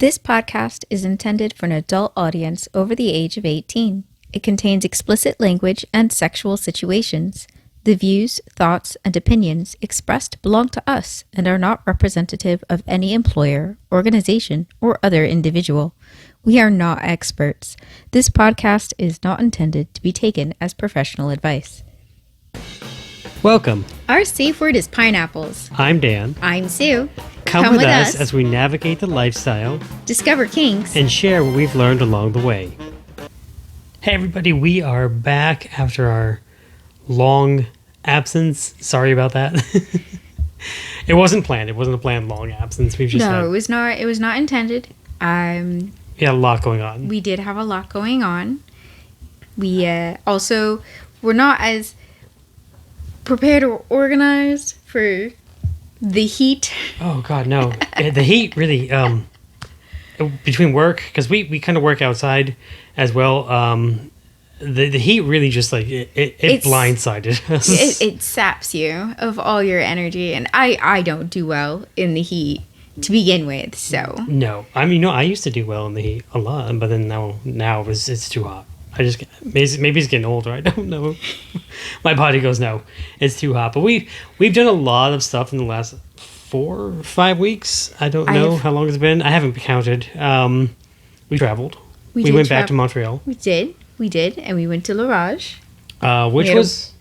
This podcast is intended for an adult audience over the age of 18. It contains explicit language and sexual situations. The views, thoughts, and opinions expressed belong to us and are not representative of any employer, organization, or other individual. We are not experts. This podcast is not intended to be taken as professional advice. Welcome. Our safe word is pineapples. I'm Dan. I'm Sue. Come with us as we navigate the lifestyle, discover kinks, and share what we've learned along the way. Hey everybody, we are back after our long absence. Sorry about that. It wasn't planned. It wasn't a planned long absence. We've just it was not. It was not intended. We had a lot going on. We did have a lot going on. We also were not as prepared or organized for the heat. Oh God, no! The heat really. Between work, because we kind of work outside as well. The heat really just like it blindsided us. It saps you of all your energy, and I don't do well in the heat to begin with. So no, I mean I used to do well in the heat a lot, but then now it's too hot. I just maybe it's getting older. I don't know. My body goes no, it's too hot. But we've done a lot of stuff in the last 4 or 5 weeks. I don't know how long it's been. I haven't counted. We traveled. We went back to Montreal. We did, and we went to La Rage, which was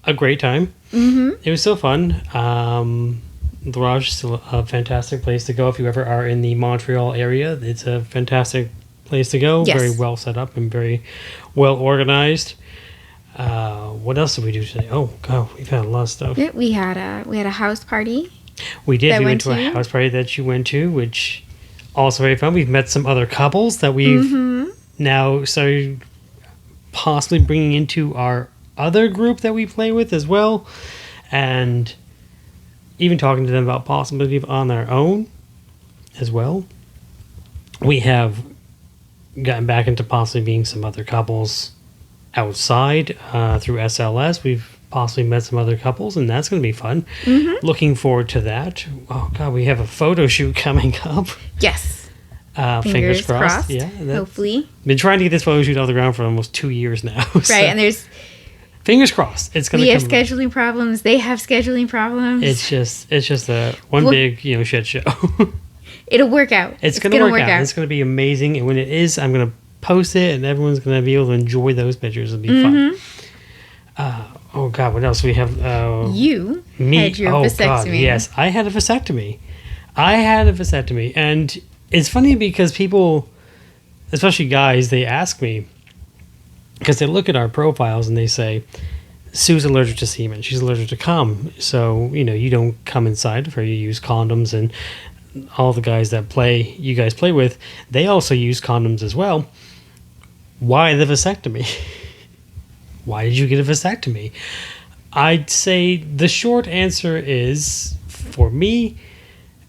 a great time. Mm-hmm. It was so fun. La Rage is still a fantastic place to go if you ever are in the Montreal area. It's a fantastic place to go. Yes. Very well set up and very well organized. What else did we do today? Oh God, we've had a lot of stuff. Yeah, we had a house party. We did. We went to a house party that you went to, which also very fun. We've met some other couples that we've now started possibly bringing into our other group that we play with as well, and even talking to them about possibility of on their own as well. We have gotten back into possibly being some other couples outside through SLS. We've possibly met some other couples, and that's going to be fun. Mm-hmm. Looking forward to that. Oh God, we have a photo shoot coming up. Yes. Fingers crossed. Yeah. Hopefully. Been trying to get this photo shoot off the ground for almost 2 years now. Right, so and there's fingers crossed. It's going to. We have scheduling problems. They have scheduling problems. It's just a big shit show. It'll work out. It's going to work out. It's going to be amazing, and when it is, I'm going to post it, and everyone's going to be able to enjoy those pictures. It'll be fun. Oh God, what else we have? You had your vasectomy. God, yes, I had a vasectomy. And it's funny because people, especially guys, they ask me because they look at our profiles and they say, "Sue's allergic to semen. She's allergic to cum. So you don't come inside of her. You use condoms." And all the guys that you guys play with, they also use condoms as well. Why the vasectomy? Why did you get a vasectomy? I'd say the short answer is, for me,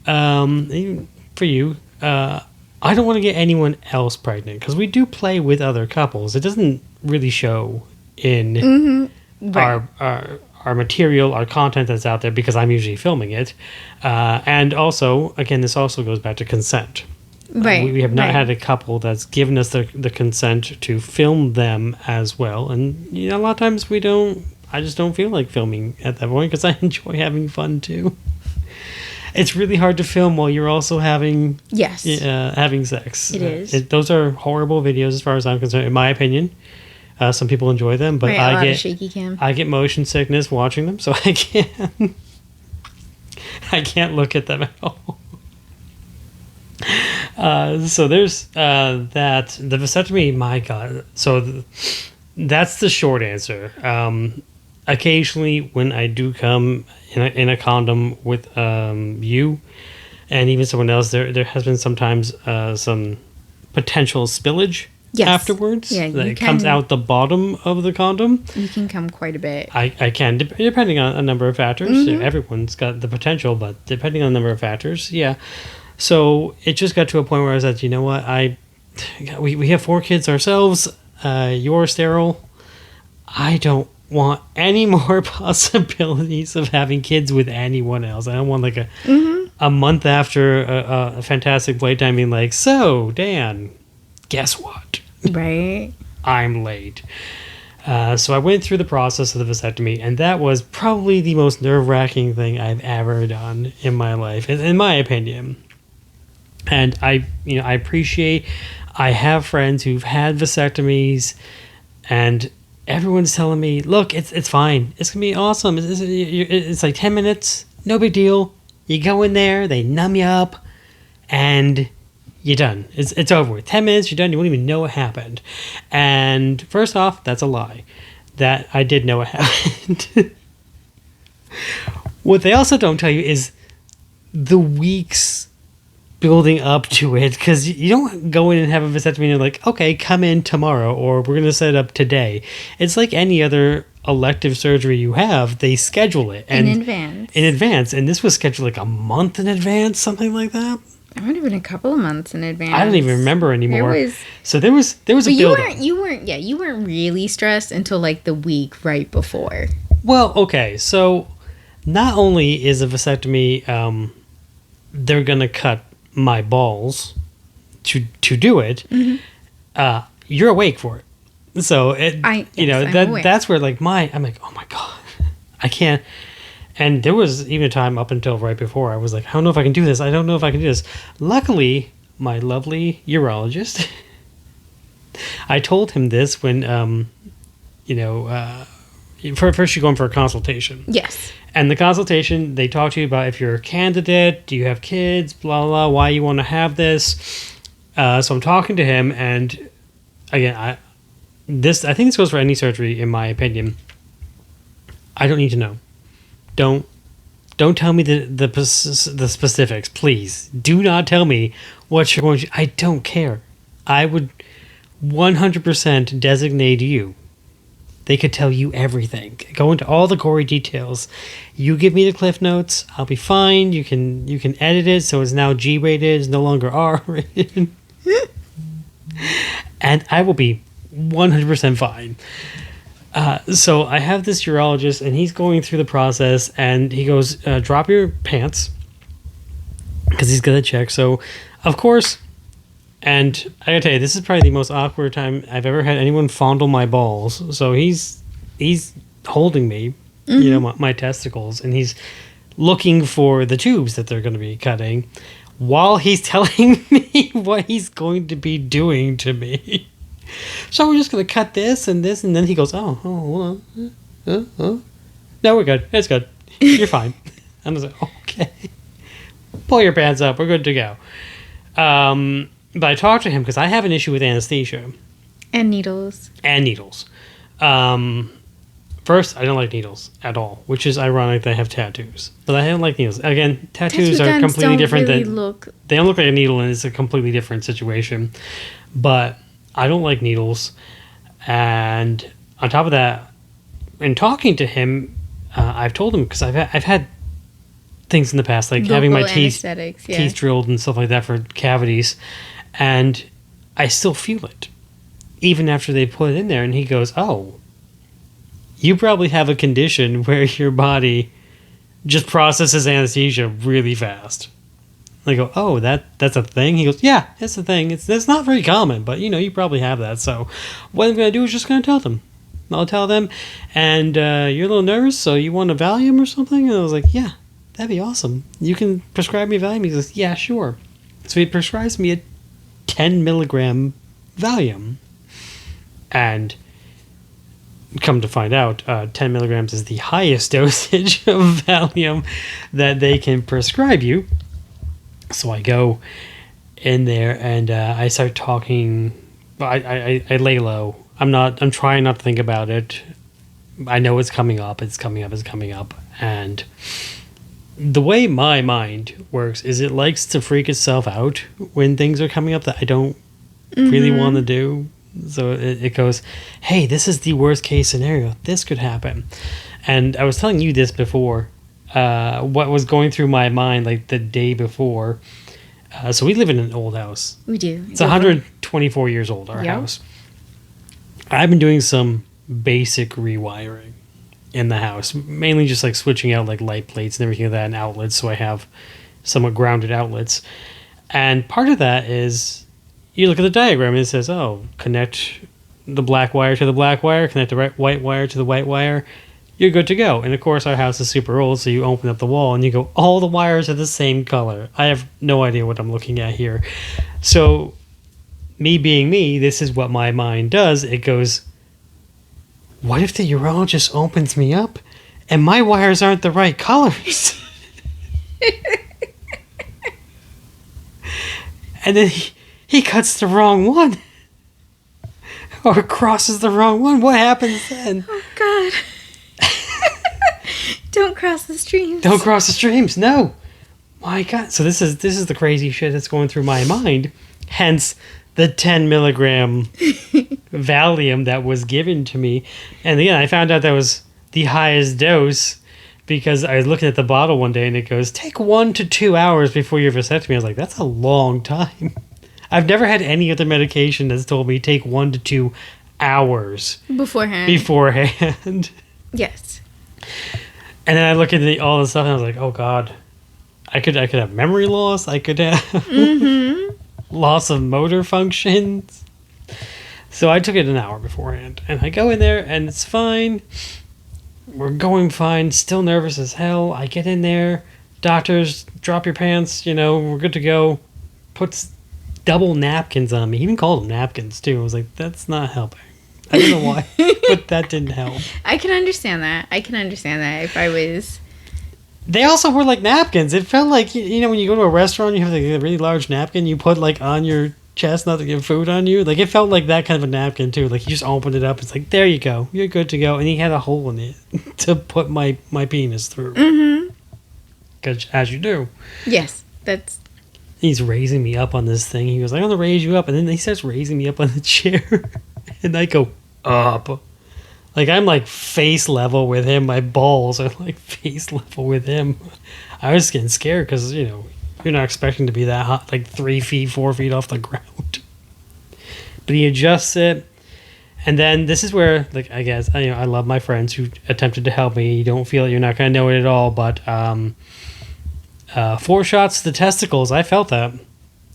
even for you, I don't want to get anyone else pregnant because we do play with other couples. It doesn't really show in our material, our content that's out there because I'm usually filming it. And also, again, this also goes back to consent. Right. We have not had a couple that's given us the consent to film them as well. And, a lot of times I just don't feel like filming at that point because I enjoy having fun too. It's really hard to film while you're also having sex. It is. Those are horrible videos as far as I'm concerned, in my opinion. Some people enjoy them, but I get shaky cam. I get motion sickness watching them, so I can't look at them at all. So there's that. The vasectomy, my God. So that's the short answer. Occasionally, when I do come in a condom with you and even someone else, there has been sometimes some potential spillage. Yes. Afterwards, it comes out the bottom of the condom. You can come quite a bit. I can, depending on a number of factors. Mm-hmm. Everyone's got the potential, but depending on a number of factors, yeah. So it just got to a point where I was like, you know what, we have 4 kids ourselves. You're sterile. I don't want any more possibilities of having kids with anyone else. I don't want like a a month after a fantastic playtime being like, so, Dan, guess what? Right. I'm late. So I went through the process of the vasectomy, and that was probably the most nerve-wracking thing I've ever done in my life, in my opinion. And I appreciate, I have friends who've had vasectomies, and everyone's telling me, look, it's fine. It's going to be awesome. It's like 10 minutes, no big deal. You go in there, they numb you up, and you're done. It's over with. 10 minutes, you're done. You won't even know what happened. And first off, that's a lie. That I did know what happened. What they also don't tell you is the weeks building up to it, because you don't go in and have a vasectomy and you're like, okay, come in tomorrow, or we're going to set it up today. It's like any other elective surgery you have. They schedule it In advance. And this was scheduled like a month in advance, something like that. It might have been a couple of months in advance. I don't even remember anymore. So there was a but build. You weren't really stressed until like the week right before. Well, okay, so not only is a vasectomy, they're gonna cut my balls to do it. Mm-hmm. You're awake for it, so that's where like I'm like, oh my god, I can't. And there was even a time up until right before I was like, I don't know if I can do this. I don't know if I can do this. Luckily, my lovely urologist, I told him this when, first you go in for a consultation. Yes. And the consultation, they talk to you about if you're a candidate, do you have kids, blah, blah, why you want to have this. So I'm talking to him, and again, I think this goes for any surgery, in my opinion. I don't need to know. Don't tell me the specifics, please. Do not tell me what you're going to. I don't care. I would 100% designate you. They could tell you everything. Go into all the gory details. You give me the cliff notes. I'll be fine. You can edit it so it's now G-rated. It's no longer R-rated. And I will be 100% fine. So I have this urologist, and he's going through the process, and he goes, drop your pants, because he's going to check. So, of course, and I gotta tell you, this is probably the most awkward time I've ever had anyone fondle my balls. So he's holding me, my testicles, and he's looking for the tubes that they're going to be cutting while he's telling me what he's going to be doing to me. So we're just going to cut this, and then he goes, oh, hold on. No, we're good. It's good. You're fine. I'm just like, okay. Pull your pants up. We're good to go. But I talked to him because I have an issue with anesthesia. And needles. First, I don't like needles at all, which is ironic that I have tattoos. But I don't like needles. Again, tattoos are completely different. They don't look like a needle, and it's a completely different situation. But I don't like needles. And on top of that, in talking to him, I've told him, because I've had things in the past, like having my teeth drilled and stuff like that for cavities, and I still feel it even after they put it in there. And he goes, oh, you probably have a condition where your body just processes anesthesia really fast. I go, oh, that's a thing? He goes, yeah, it's a thing. It's not very common, but you probably have that. So what I'm going to do is just going to tell them. I'll tell them, and you're a little nervous, so you want a Valium or something? And I was like, yeah, that'd be awesome. You can prescribe me Valium? He goes, yeah, sure. So he prescribes me a 10 milligram Valium. And come to find out, 10 milligrams is the highest dosage of Valium that they can prescribe you. So I go in there, and I start talking. I lay low. I'm trying not to think about it. I know it's coming up. It's coming up. And the way my mind works is it likes to freak itself out when things are coming up that I don't really want to do. So it goes, hey, this is the worst case scenario. This could happen. And I was telling you this before, what was going through my mind like the day before. So we live in an old house. We do. It's 124 years old, our house. I've been doing some basic rewiring in the house, mainly just like switching out like light plates and everything like that, and outlets, so I have somewhat grounded outlets. And part of that is you look at the diagram and it says, oh, connect the black wire to the black wire, connect the white wire to the white wire. You're good to go. And of course, our house is super old, so you open up the wall and you go, all the wires are the same color. I have no idea what I'm looking at here. So, me being me, this is what my mind does. It goes, what if the urologist opens me up and my wires aren't the right colors? And then he cuts the wrong one. Or crosses the wrong one. What happens then? Oh, God. Don't cross the streams. Don't cross the streams. No. My God. So this is the crazy shit that's going through my mind. Hence the 10 milligram Valium that was given to me. And again, I found out that was the highest dose because I was looking at the bottle one day and it goes, take 1 to 2 hours before your vasectomy. I was like, that's a long time. I've never had any other medication that's told me take 1 to 2 hours beforehand. Yes. And then I look at all the stuff and I was like, oh God, I could have memory loss. I could have loss of motor functions. So I took it an hour beforehand and I go in there and it's fine. We're going fine. Still nervous as hell. I get in there. Doctors, drop your pants. We're good to go. Puts double napkins on me. He even called them napkins too. I was like, that's not helping. I don't know why, but that didn't help. I can understand that. If I was... They also were like napkins. It felt like, when you go to a restaurant, you have like a really large napkin you put like on your chest not to get food on you. Like it felt like that kind of a napkin too. Like you just opened it up. It's like, there you go. You're good to go. And he had a hole in it to put my penis through. Mm-hmm. 'Cause, as you do. Yes, that's... He's raising me up on this thing. He goes, I'm going to raise you up. And then he starts raising me up on the chair. And I go up. Like, I'm like face level with him. My balls are like face level with him. I was getting scared because, you're not expecting to be that hot, like 3 feet, 4 feet off the ground. But he adjusts it. And then this is where, like, I guess, I love my friends who attempted to help me. You don't feel it, you're not going to know it at all. But 4 shots to the testicles. I felt that.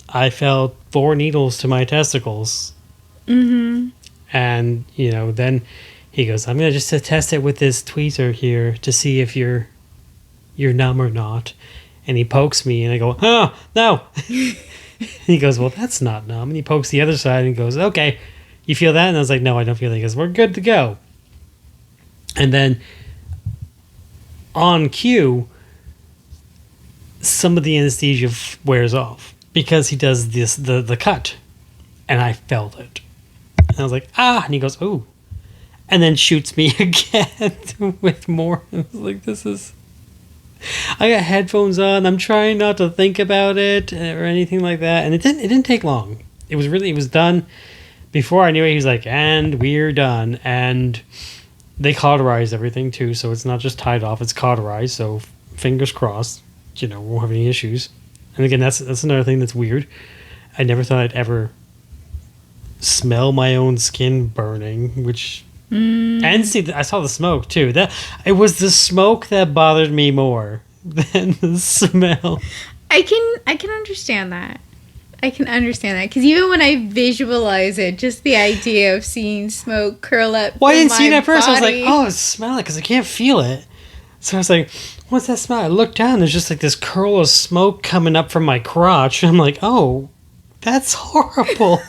I felt 4 needles to my testicles. Mm-hmm. And, then he goes, I'm going to just test it with this tweezer here to see if you're numb or not. And he pokes me and I go, oh, no. He goes, well, that's not numb. And he pokes the other side and goes, okay, you feel that? And I was like, no, I don't feel it. He goes, we're good to go. And then on cue, some of the anesthesia wears off because he does the cut. And I felt it. And I was like, ah. And he goes, ooh. And then shoots me again with more. I was like, this is... I got headphones on. I'm trying not to think about it or anything like that. And it didn't take long. It was done. Before I knew it, he was like, and we're done. And they cauterized everything too. So it's not just tied off. It's cauterized. So fingers crossed, we won't have any issues. And again, that's another thing that's weird. I never thought I'd ever smell my own skin burning, which... And see, I saw the smoke too. It was the smoke that bothered me more than the smell. I can understand that. Because even when I visualize it, just the idea of seeing smoke curl up. Well, I didn't see it at first. I was like, oh, I smell it because I can't feel it. So I was like, what's that smell? I looked down. There's just like this curl of smoke coming up from my crotch. I'm like, oh, that's horrible.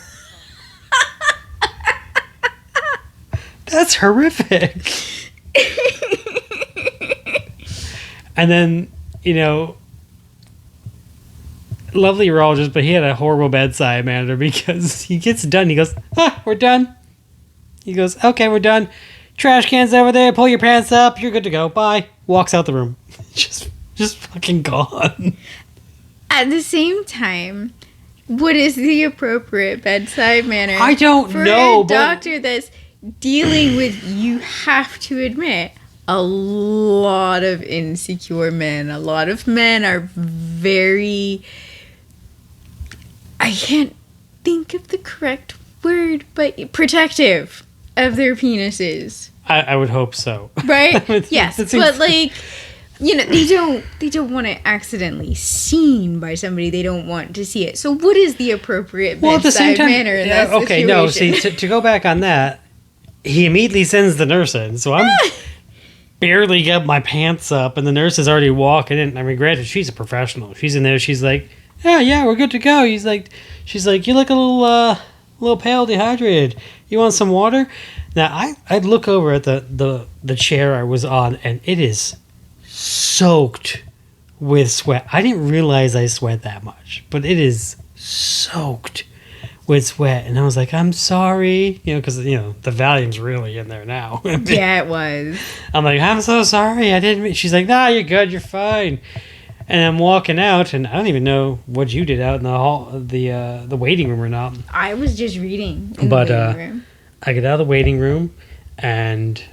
That's horrific. And then, lovely urologist, but he had a horrible bedside manner because he gets done. He goes, we're done. He goes, okay, we're done. Trash can's over there. Pull your pants up. You're good to go. Bye. Walks out the room. Just fucking gone. At the same time, what is the appropriate bedside manner? I don't know. For a doctor that's dealing with, you have to admit, a lot of insecure men. A lot of men are very... I can't think of the correct word, but protective of their penises. I would hope so. Right? Yes. But, like, they don't want to accidentally seen by somebody. They don't want to see it. So what is the appropriate bedside manner in that situation? Okay, no, see, to go back on that, he immediately sends the nurse in. So I'm barely got my pants up, and the nurse is already walking in. I mean, granted, she's a professional. She's in there. She's like, yeah, we're good to go. She's like, you look a little pale, dehydrated. You want some water? Now, I'd look over at the chair I was on, and it is soaked with sweat. I didn't realize I sweat that much, but it is soaked with sweat. And I was like, I'm sorry, because the Valium's really in there now. Yeah, it was. I'm like, I'm so sorry. I didn't mean. She's like, nah, you're good. You're fine. And I'm walking out, and I don't even know what you did out in the hall, the waiting room or not. I was just reading in the waiting room. I get out of the waiting room, and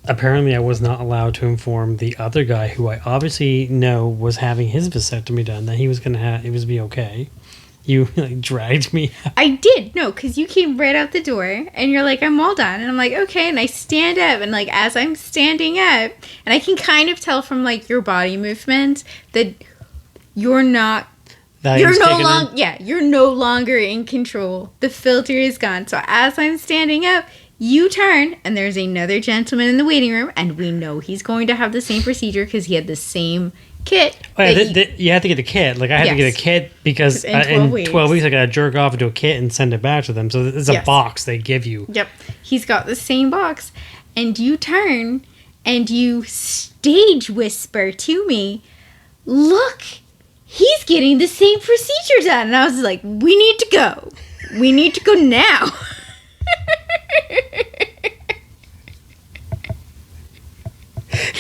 apparently I was not allowed to inform the other guy, who I obviously know was having his vasectomy done, that he was going to it was be okay. You dragged me out. I did, no, because you came right out the door, and you're like, I'm all done. And I'm like, okay, and I stand up, and as I'm standing up, and I can kind of tell from your body movement that you're not... You're no longer in control. The filter is gone. So as I'm standing up, you turn, and there's another gentleman in the waiting room, and we know he's going to have the same procedure because he had the same kit. Oh, yeah, you have to get a kit. I had to get a kit because in 12 weeks I got to jerk off into a kit and send it back to them. So it's a box they give you. Yep. He's got the same box. And you turn, and you stage whisper to me, look, he's getting the same procedure done. And I was like, we need to go. We need to go now.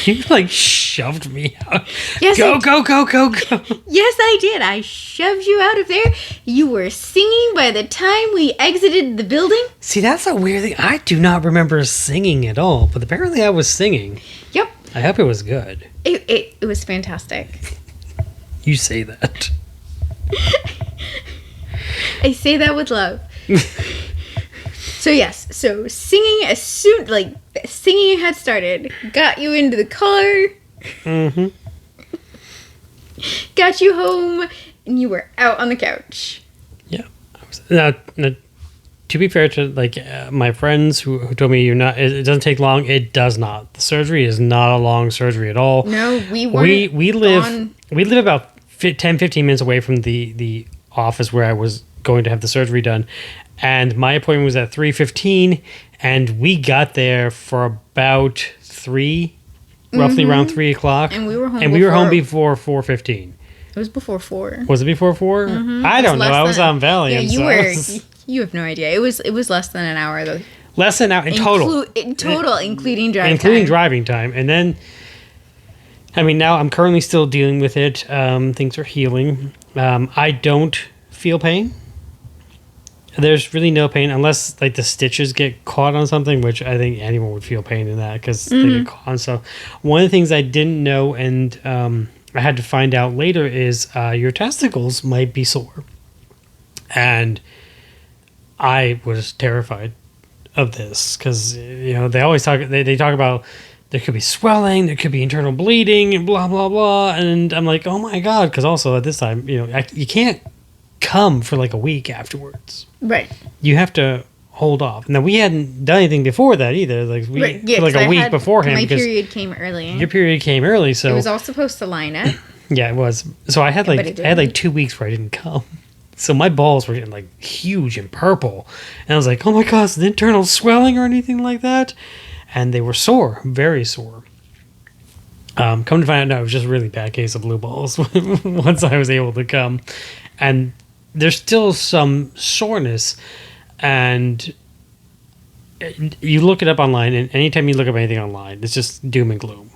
You shoved me out. Yes, go. Yes, I did. I shoved you out of there. You were singing by the time we exited the building. See, that's a weird thing. I do not remember singing at all, but apparently I was singing. Yep. I hope it was good. It was fantastic. You say that. I say that with love. So yes, singing singing had started, got you into the car, got you home, and you were out on the couch. Yeah. Now, to be fair to my friends who told me it doesn't take long, it does not. The surgery is not a long surgery at all. No, we live about 10-15 minutes away from the office where I was going to have the surgery done. And my appointment was at 3:15, and we got there for about roughly around 3 o'clock. And we were home. And we were home before 4:15. It was before 4. Was it before 4? Mm-hmm. I don't know. I was on Valium. Yeah, you have no idea. It was less than an hour though. Less than an hour in total. Including driving time. Including driving time, and then. I mean, now I'm currently still dealing with it. Things are healing. I don't feel pain. There's really no pain unless the stitches get caught on something, which I think anyone would feel pain in that because they get caught. So one of the things I didn't know and I had to find out later is your testicles might be sore. And I was terrified of this because, they always talk about there could be swelling, there could be internal bleeding and blah, blah, blah. And I'm like, oh my God. Because also at this time, you can't come for a week afterwards. Right. You have to hold off. Now, we hadn't done anything before that either. For a week beforehand. My period came early. Your period came early, so... It was all supposed to line up. Yeah, it was. So I had I had 2 weeks where I didn't come. So my balls were getting huge and purple. And I was like, oh my gosh, the internal swelling or anything like that? And they were sore, very sore. Come to find out, no, it was just a really bad case of blue balls once I was able to come. And there's still some soreness, and you look it up online, and anytime you look up anything online, it's just doom and gloom.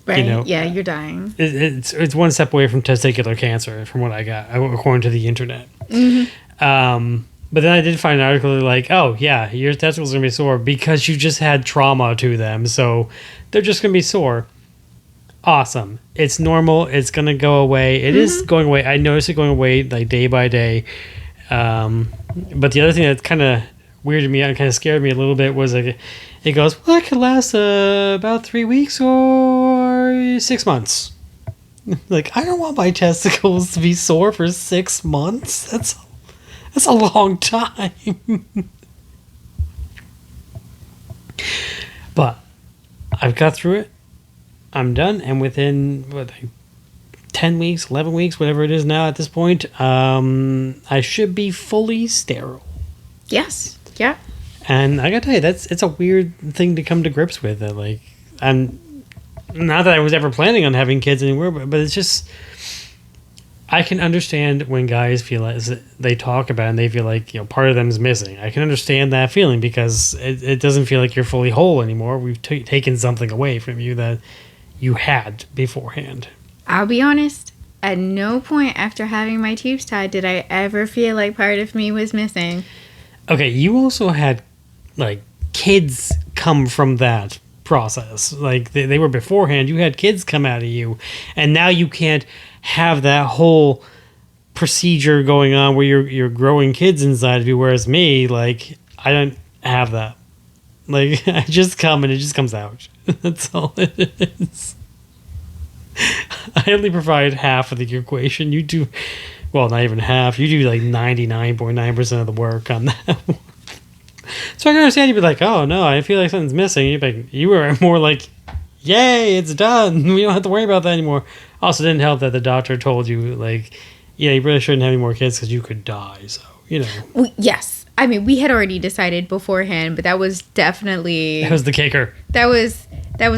Right. Yeah, you're dying. It's one step away from testicular cancer, from what I got, according to the internet. Mm-hmm. But then I did find an article oh, yeah, your testicles are going to be sore because you just had trauma to them, so they're just going to be sore. Awesome. It's normal. It's going to go away. It is going away. I notice it going away day by day. But the other thing that kind of weirded me out and kind of scared me a little bit was it goes, well, it could last about 3 weeks or 6 months. Like, I don't want my testicles to be sore for 6 months. That's a long time. But I've got through it. I'm done, and within 10 weeks, 11 weeks, whatever it is now at this point, I should be fully sterile. Yes. Yeah. And I gotta tell you, it's a weird thing to come to grips with. That, like, I'm not that I was ever planning on having kids anywhere, but it's just, I can understand when guys feel like they talk about it and they feel like, part of them is missing. I can understand that feeling because it doesn't feel like you're fully whole anymore. We've taken something away from you that you had beforehand. I'll be honest. At no point after having my tubes tied did I ever feel like part of me was missing. Okay, you also had, like, kids come from that process. Like, they were beforehand. You had kids come out of you, and now you can't have that whole procedure going on where you're growing kids inside of you, whereas me, like, I don't have that. Like, I just come and it just comes out. That's all it is. I only provide half of the equation. You do, well, not even half. You do like 99.9% of the work on that one. So I can understand you'd be like, oh no, I feel like something's missing. You'd be like, you were more like, yay, it's done. We don't have to worry about that anymore. Also, didn't help that the doctor told you, like, yeah, you really shouldn't have any more kids because you could die. So, Yes. I mean, we had already decided beforehand, but that was definitely... That was the kicker. That was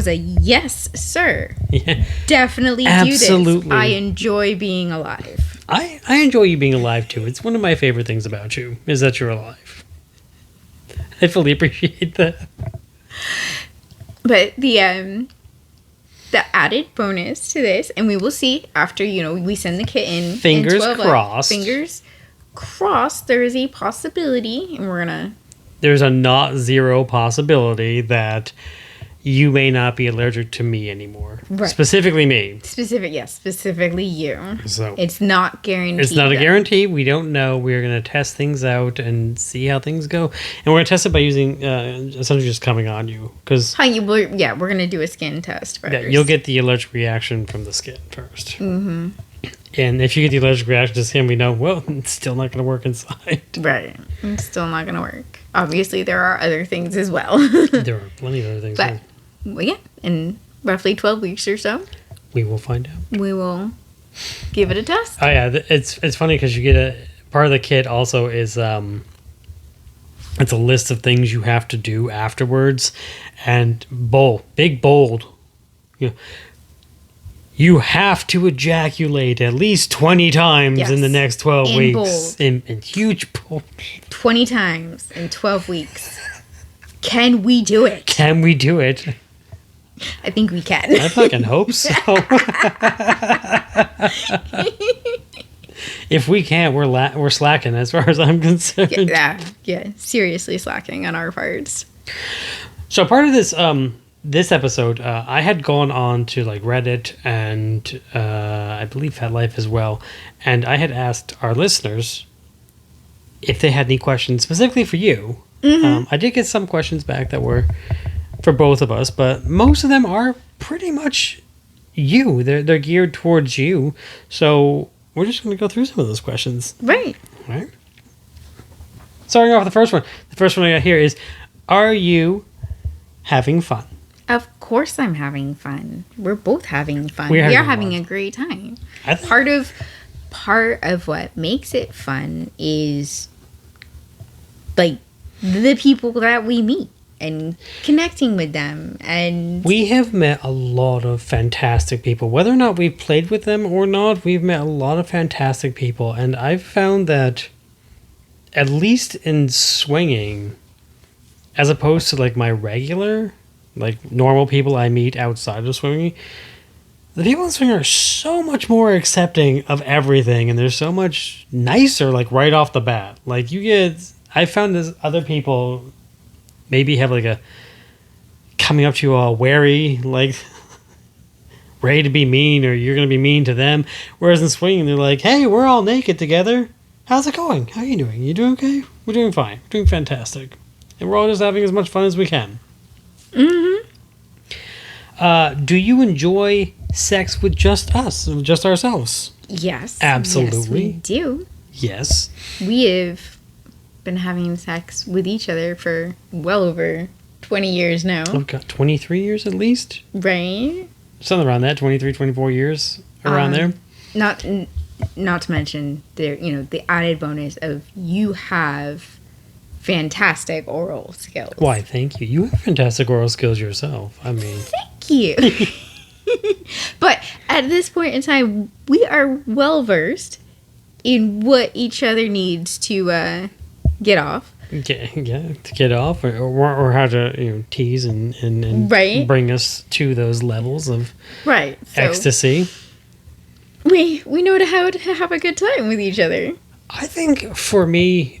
a yes, sir. Yeah. Definitely Absolutely. do this. I enjoy being alive. I enjoy you being alive, too. It's one of my favorite things about you, is that you're alive. I fully appreciate that. But the added bonus to this, and we will see after, we send the kit in. Fingers in 12, crossed. Fingers crossed, there is a possibility, and we're going to... There's a not zero possibility that you may not be allergic to me anymore. Right. Specifically me. Specifically you. So it's not guaranteed. It's not a guarantee. We don't know. We're going to test things out and see how things go. And we're going to test it by using essentially just coming on you. We're going to do a skin test first. Yeah, you'll get the allergic reaction from the skin first. Mm-hmm. And if you get the allergic reaction to skin, we know, well, it's still not going to work inside. Right. It's still not going to work. Obviously, there are other things as well. There are plenty of other things. But, in roughly 12 weeks or so, we will find out. We will give it a test. Oh, yeah. It's funny because you get part of the kit also is it's a list of things you have to do afterwards. And big bold. You have to ejaculate at least 20 times in the next 12 weeks. In huge bold. 20 times in 12 weeks. Can we do it? Can we do it? I think we can. I fucking hope so. If we can't, we're slacking as far as I'm concerned. Yeah, seriously slacking on our parts. So part of this episode, I had gone on to like Reddit and I believe FetLife as well, and I had asked our listeners if they had any questions specifically for you. Mm-hmm. I did get some questions back that were for both of us, but most of them are pretty much you. They're geared towards you. So we're just going to go through some of those questions. Right. All right. Starting off with the first one. The first one I got here is, are you having fun? Of course I'm having fun. We're both having fun. We are having a great time. Part of what makes it fun is like the people that we meet and connecting with them. And we have met a lot of fantastic people. Whether or not we've played with them or not, we've met a lot of fantastic people. And I've found that, at least in swinging, as opposed to like my regular, like normal people I meet outside of swinging, the people in swinging are so much more accepting of everything, and they're so much nicer, like right off the bat. Like I found this other people maybe have like a coming up to you all wary, like ready to be mean, or you're going to be mean to them. Whereas in swinging, they're like, hey, we're all naked together. How's it going? How are you doing? You doing okay? We're doing fine. We're doing fantastic. And we're all just having as much fun as we can. Mm-hmm. Do you enjoy sex with just us, just ourselves? Yes. Absolutely. Yes, we do. Yes. We have been having sex with each other for well over 20 years now. I've got 23 years at least. Right? Something around that, 23, 24 years, around there. Not to mention the added bonus of you have fantastic oral skills. Why, thank you. You have fantastic oral skills yourself. I mean... Thank you. But at this point in time, we are well versed in what each other needs to get off. Yeah, to get off, or how to tease and Right. bring us to those levels of Right. So ecstasy. we know how to have a good time with each other. I think for me,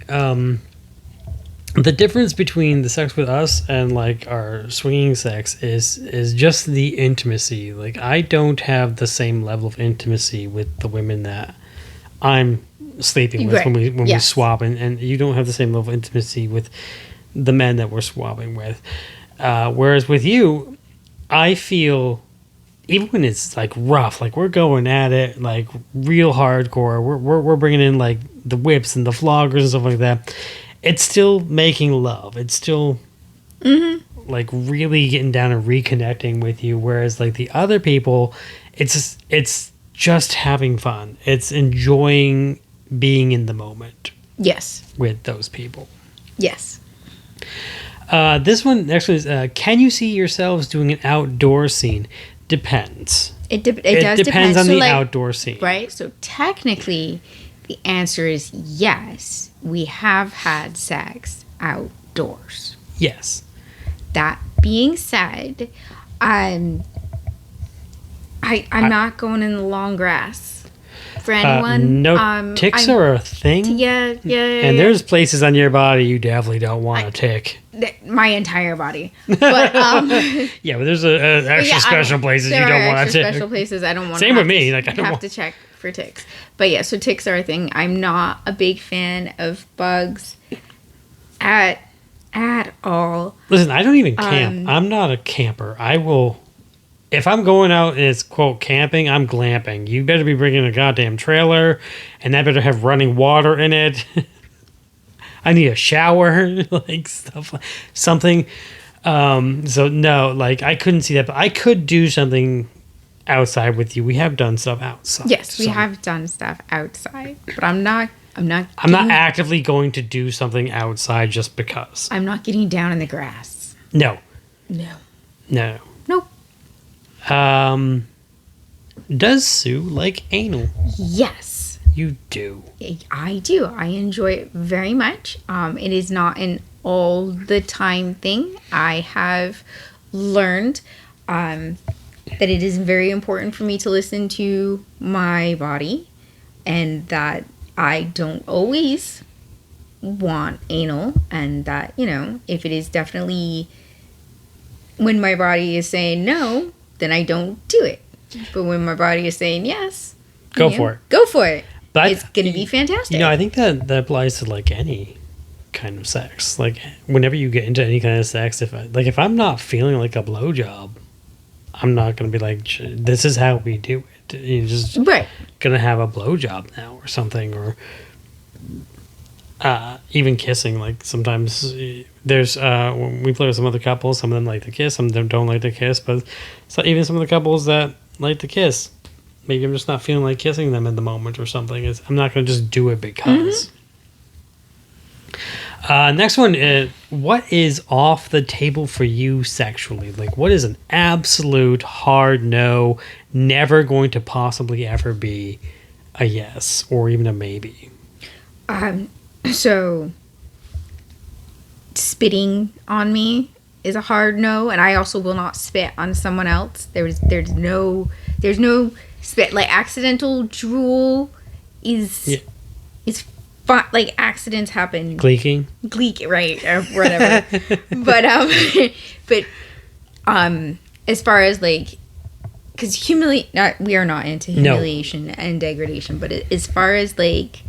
the difference between the sex with us and like our swinging sex is just the intimacy. Like I don't have the same level of intimacy with the women that I'm sleeping with Right. when we Yes. swap, and you don't have the same level of intimacy with the men that we're swapping with. Whereas with you, I feel even when it's like rough, like we're going at it like real hardcore, we're bringing in like the whips and the floggers and stuff like that. It's still making love. It's still like really getting down and reconnecting with you. Whereas like the other people, it's just having fun. It's enjoying being in the moment Yes. with those people. Yes. This one actually is, can you see yourselves doing an outdoor scene? Depends. It does Depends depend. on So, the like, outdoor scene. Right? So technically, the answer is yes. We have had sex outdoors. Yes. That being said, I'm not going in the long grass for anyone. No, ticks are a thing. Yeah. And there's places on your body you definitely don't want a tick. my entire body. But Yeah, but there's extra special places you don't want a tick. Special places I don't want. Same with me. Like I don't have want to check for ticks. But yeah, so ticks are a thing. I'm not a big fan of bugs at all. Listen, I don't even camp. I'm not a camper. I will. If I'm going out and it's quote camping, I'm glamping. You better be bringing a goddamn trailer, and that better have running water in it. I need a shower, like stuff, something. So no, like I couldn't see that, but I could do something outside with you. We have done stuff outside. Yes, we have done stuff outside, but I'm not actively going to do something outside just because. I'm not getting down in the grass. No. No. Nope. Does Sue like anal? Yes. You do. I do. I enjoy it very much. It is not an all the time thing. I have learned that it is very important for me to listen to my body, and that I don't always want anal, and that, if it is definitely when my body is saying no, then I don't do it. But when my body is saying yes, go for it. Go for it. But it's going to be fantastic. I think that applies to like any kind of sex. Like whenever you get into any kind of sex, if I'm not feeling like a blowjob, I'm not going to be like, this is how we do it. You're just right. going to have a blowjob now or something, or even kissing. Like sometimes there's when we play with some other couples, some of them like to kiss, some of them don't like to kiss, but even some of the couples that like to kiss, maybe I'm just not feeling like kissing them at the moment or something. I'm not going to just do it because. Next one is, what is off the table for you sexually? Like, what is an absolute hard no, never going to possibly ever be a yes or even a maybe? So spitting on me is a hard no, and I also will not spit on someone else. There's no spit. Like accidental drool is fun. Like accidents happen. Gleeking, right, or whatever. but as far as like, because we are not into humiliation and degradation. But as far as like,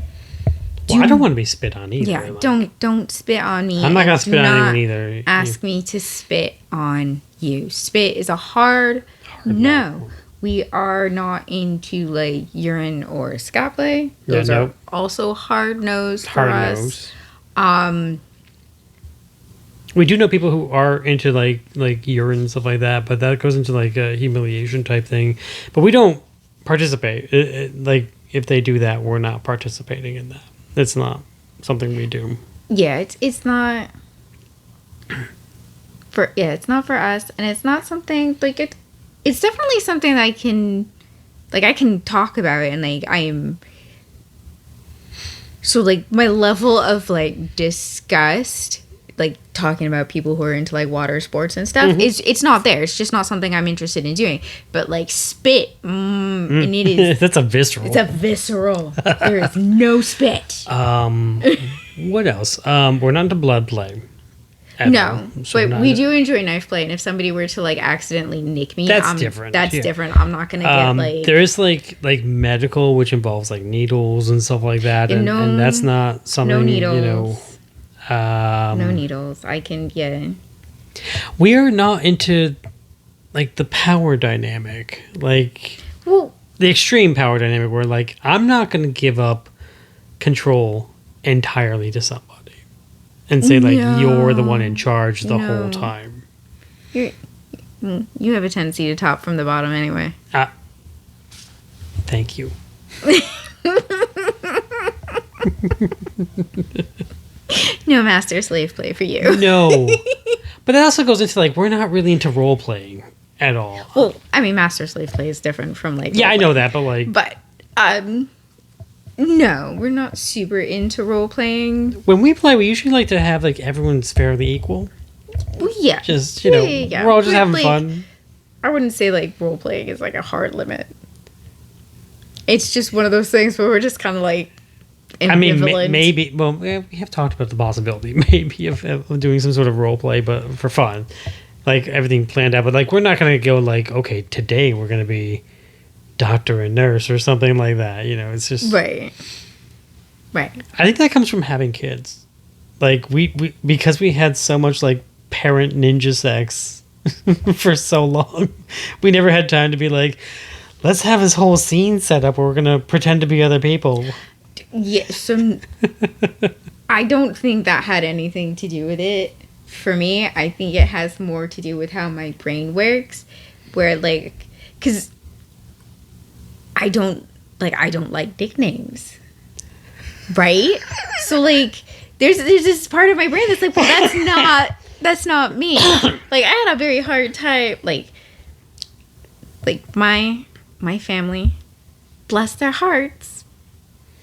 Well, I don't want to be spit on either. Yeah, like, don't spit on me. I'm not gonna and spit on anyone either. Ask me to spit on you. Spit is a hard no. We are not into like urine or scape. Those are also hard no's for us. We do know people who are into like urine and stuff like that, but that goes into like a humiliation type thing. But we don't participate. Like if they do that, we're not participating in that. It's not something we do. Yeah, it's not for it's not for us, and it's not something like it's definitely something that I can talk about it, and like I am so like my level of like disgust, like talking about people who are into like water sports and stuff, it's not there. It's just not something I'm interested in doing. But like spit, and it is that's a visceral. It's a visceral. There is no spit. What else? We're not into blood play. No, so but we do enjoy knife play, and if somebody were to like accidentally nick me, that's different. That's different. I'm not gonna get like. There is like medical, which involves like needles and stuff like that, and that's not something. No needles. You know, no needles. I can We are not into like the power dynamic, like the extreme power dynamic, where like I'm not gonna give up control entirely to somebody. And say, like, you're the one in charge the whole time. You have a tendency to top from the bottom anyway. Thank you. No master-slave play for you. No. But that also goes into, like, we're not really into role-playing at all. Well, I mean, master-slave play is different from, like... Yeah, I know that, but, like... But, no, we're not super into role-playing. When we play, we usually like to have, like, everyone's fairly equal. Well, yeah. Just, you know, we're all just having fun. I wouldn't say, like, role-playing is, like, a hard limit. It's just one of those things where we're just kind of, like, ambivalent. I mean, maybe... Well, we have talked about the possibility, maybe, of doing some sort of role-play, but for fun. Like, everything planned out. But, like, we're not going to go, like, okay, today we're going to be... doctor and nurse or something like that, you know. It's just right. I think that comes from having kids, like we because we had so much like parent ninja sex for so long, we never had time to be like, let's have this whole scene set up where we're gonna pretend to be other people. Yeah, so I don't think that had anything to do with it for me. I think it has more to do with how my brain works, where like because I don't like nicknames, right? So like, there's this part of my brain that's like, well, that's not me. Like, I had a very hard time. Like my family, bless their hearts,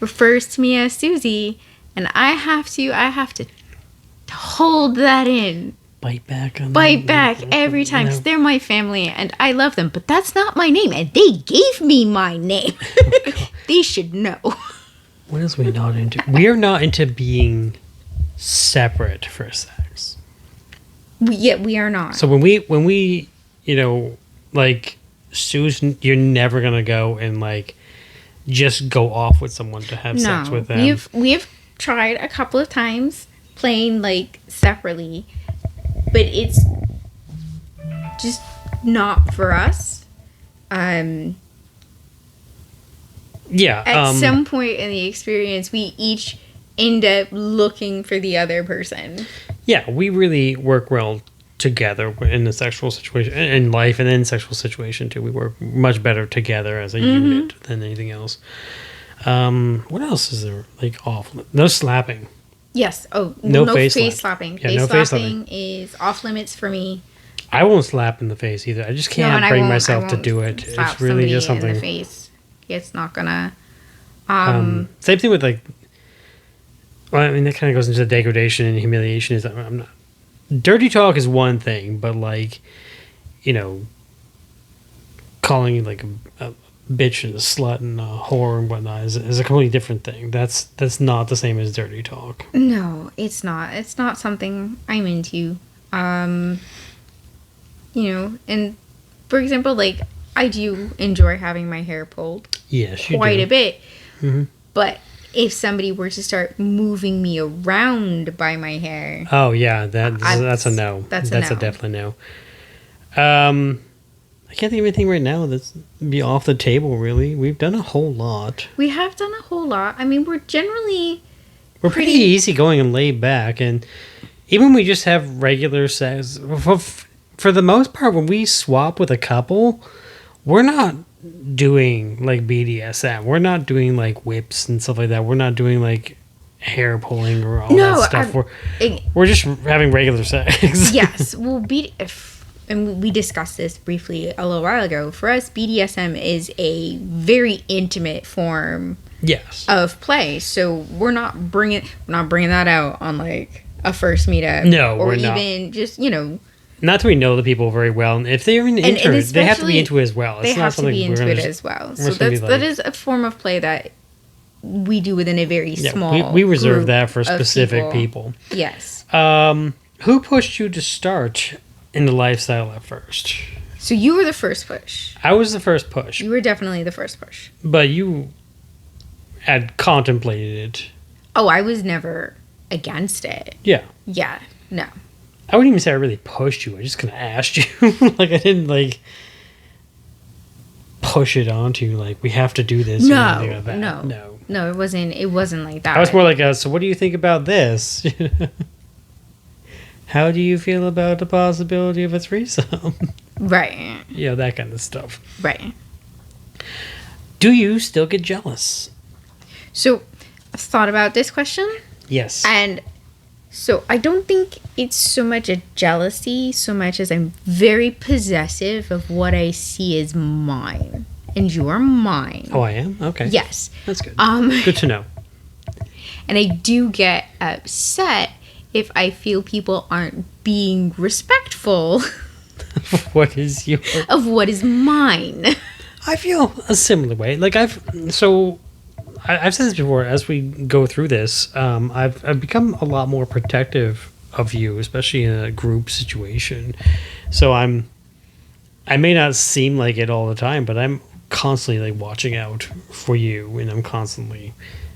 refers to me as Susie, and I have to hold that in. Bite back every time, because they're my family and I love them, but that's not my name, and they gave me my name. They should know. What else are we not into? We are not into being separate for sex. We are not. So when we you know, like, Susan, you're never gonna go and like just go off with someone to have sex with them. We've tried a couple of times playing like separately, but it's just not for us. At some point in the experience, we each end up looking for the other person. Yeah, we really work well together in the sexual situation, in life, and in sexual situation too. We work much better together as a unit than anything else. What else is there? Like, off? No slapping. Yes. Oh, no face slapping. Yeah, face slapping is off limits for me. I won't slap in the face either. I just can't bring myself to do it. It's really just something. In the face. It's not gonna. Same thing with like. Well, I mean, that kind of goes into the degradation and humiliation. Is that I'm not. Dirty talk is one thing, but like, you know, calling you like a bitch and a slut and a whore and whatnot is a completely different thing. That's not the same as dirty talk. No, it's not. It's not something I'm into. You know, and for example, like, I do enjoy having my hair pulled. Yes, you quite do. a bit. Mm-hmm. But if somebody were to start moving me around by my hair, Oh yeah, that's a no. That's a no. definitely no. I can't think of anything right now that's be off the table. Really, we've done a whole lot. we have done a whole lot. I mean, we're generally We're pretty easygoing and laid back, and even when we just have regular sex, for the most part, when we swap with a couple, we're not doing like BDSM. We're not doing like whips and stuff like that. We're not doing like hair pulling or all that stuff. We're just having regular sex. Yes, well, and we discussed this briefly a little while ago. For us, BDSM is a very intimate form. Yes. Of play, so we're not bringing that out on like a first meetup. No, or we're even not. Just not that we know the people very well, and if they're into it, they have to be into it as well. They have to be into it as well. So that is a form of play that we do within a very small. We reserve that for specific people. Yes. Who pushed you to start in the lifestyle at first? So you were the first push. I was the first push. You were definitely the first push. But you had contemplated it. Oh, I was never against it. Yeah. Yeah. No. I wouldn't even say I really pushed you. I just kind of asked you. Like, I didn't, like, push it onto you. Like, we have to do this. No. Or anything like that. No. No, it wasn't like that. I was more like, so what do you think about this? How do you feel about the possibility of a threesome? Right. Yeah, that kind of stuff. Right. Do you still get jealous? So, I've thought about this question. Yes. And so I don't think it's so much a jealousy so much as I'm very possessive of what I see as mine. And you are mine. Oh, I am? Okay. Yes. That's good. Good to know. And I do get upset if I feel people aren't being respectful What is your... of what is mine. I feel a similar way. Like, I've said this before. As we go through this, I've become a lot more protective of you, especially in a group situation. So I may not seem like it all the time, but I'm constantly like watching out for you, and I'm constantly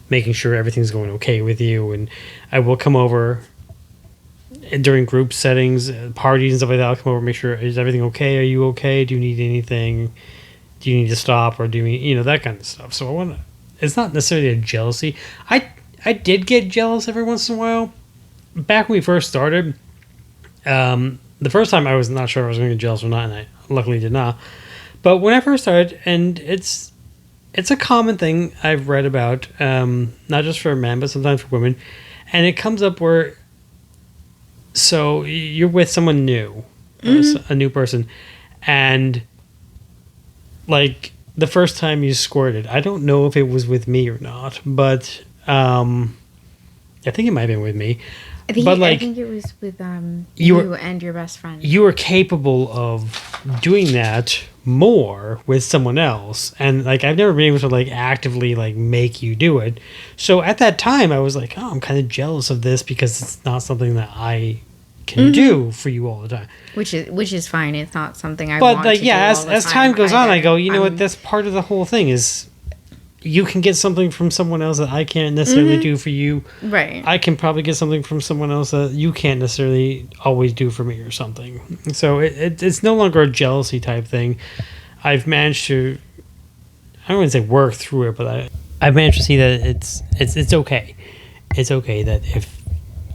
making sure everything's going okay with you. And I will come over during group settings, parties and stuff like that. I'll come over and make sure, is everything okay? Are you okay? Do you need anything? Do you need to stop, or do you that kind of stuff? So I want to. It's not necessarily a jealousy. I did get jealous every once in a while. Back when we first started, the first time I was not sure if I was going to get jealous or not, and I luckily did not. But when I first started, and it's a common thing I've read about, not just for men, but sometimes for women, and it comes up where, so you're with someone new, a new person, and like the first time you squirted, I don't know if it was with me or not, but I think it might have been with me. I think it was with you and your best friend. You were capable of doing that more with someone else, and like I've never been able to like actively like make you do it. So at that time, I was like, oh, I'm kind of jealous of this because it's not something that I can do for you all the time. Which is fine. It's not something I but want like to yeah, do all the as time goes on, I go, you know what? what? That's part of the whole thing is. You can get something from someone else that I can't necessarily do for you. Right. I can probably get something from someone else that you can't necessarily always do for me or something. So it's no longer a jealousy type thing. I've managed to, I don't want to say work through it, but I've managed to see that it's okay. It's okay that if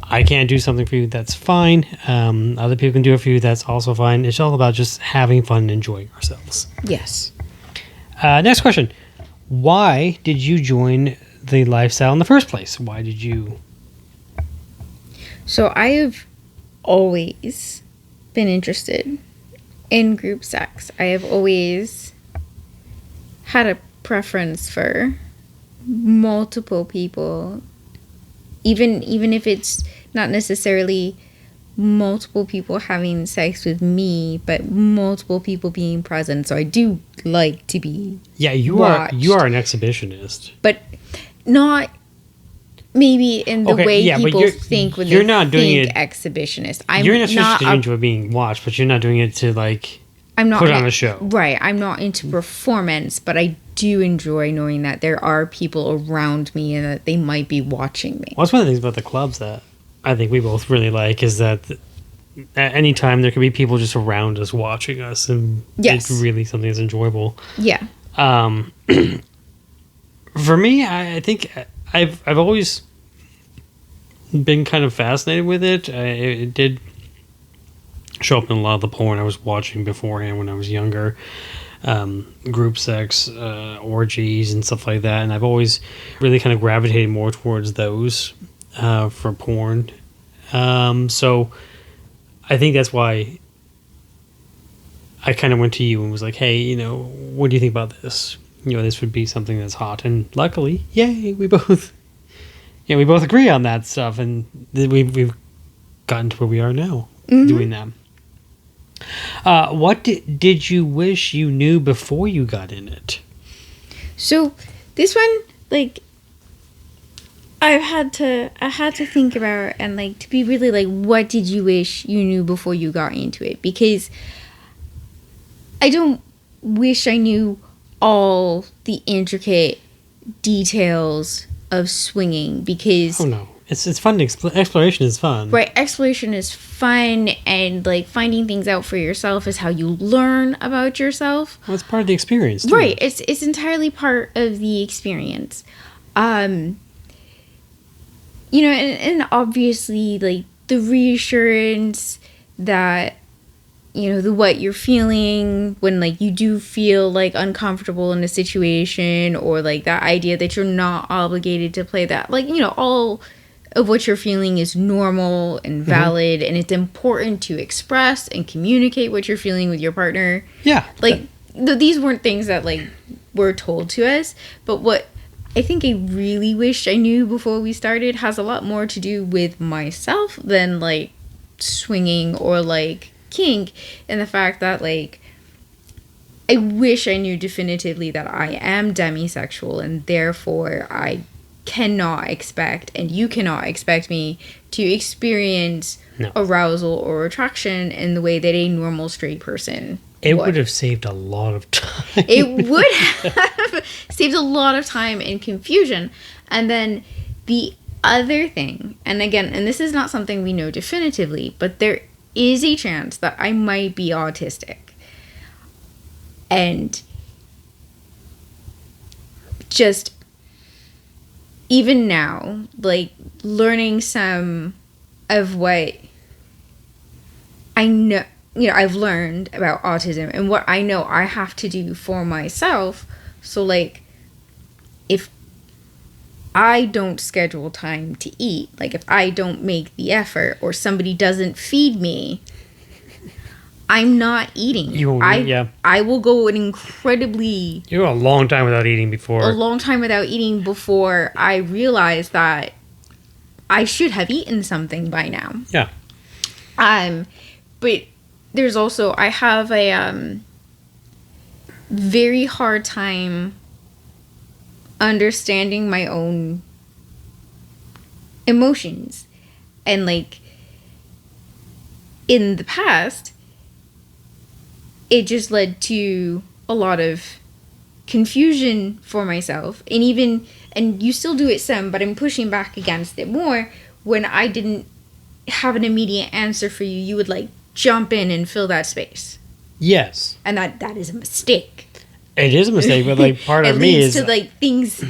I can't do something for you, that's fine. Other people can do it for you, that's also fine. It's all about just having fun and enjoying ourselves. Yes. Next question. Why did you join the lifestyle in the first place? Why did you? So I have always been interested in group sex. I have always had a preference for multiple people, even if it's not necessarily multiple people having sex with me, but multiple people being present. So I do like to be watched. You are an exhibitionist, but not maybe in the way people think when you're they not doing think it exhibitionist. You're not into it being watched, but you're not doing it to like I'm not put on a show. Right. I'm not into performance, but I do enjoy knowing that there are people around me and that they might be watching me. Well, that's one of the things about the clubs that I think we both really like is that at any time there could be people just around us watching us, and Yes. it's really something that's enjoyable. Yeah. For me, I think I've always been kind of fascinated with it. It did show up in a lot of the porn I was watching beforehand when I was younger. Group sex, orgies, and stuff like that. And I've always really kind of gravitated more towards those for porn. So I think that's why I kind of went to you and was like, hey, you know, what do you think about this? You know, this would be something that's hot. And luckily, yay, we both agree on that stuff. And we've gotten to where we are now doing that. What did you wish you knew before you got in it? So this one, like, I had to think about, and like to be really like, what did you wish you knew before you got into it? Because I don't wish I knew all the intricate details of swinging, because Oh no, it's fun. Exploration is fun. right, exploration is fun, and like finding things out for yourself is how you learn about yourself. Well, it's part of the experience, too. Right, it's entirely part of the experience. You know, and obviously, like, the reassurance that, you know, the what you're feeling when, like, you do feel, like, uncomfortable in a situation, or, like, that idea that you're not obligated to play that. Like, you know, all of what you're feeling is normal and valid, and it's important to express and communicate what you're feeling with your partner. Yeah. Like, these weren't things that, like, were told to us, but what I think I really wished I knew before we started has a lot more to do with myself than, like, swinging or, like, kink, and the fact that, like, I wish I knew definitively that I am demisexual, and therefore I cannot expect, and you cannot expect me to experience arousal or attraction in the way that a normal straight person would have saved a lot of time. It would have saved a lot of time and confusion. And then the other thing, and again, and this is not something we know definitively, but there is a chance that I might be autistic. And just even now, like, learning some of what I know, you know, I've learned about autism and what I know I have to do for myself. So, like, if I don't schedule time to eat, like, if I don't make the effort or somebody doesn't feed me, I'm not eating. I will go an incredibly... You go a long time without eating before. A long time without eating before I realize that I should have eaten something by now. Yeah. But there's also... I have a very hard time understanding my own emotions. And, like, in the past, it just led to a lot of confusion for myself. And you still do it some, but I'm pushing back against it more. When I didn't have an immediate answer for you, you would, like, jump in and fill that space. Yes. And that is a mistake. It is a mistake, but, like, part of me is... It leads to, like, things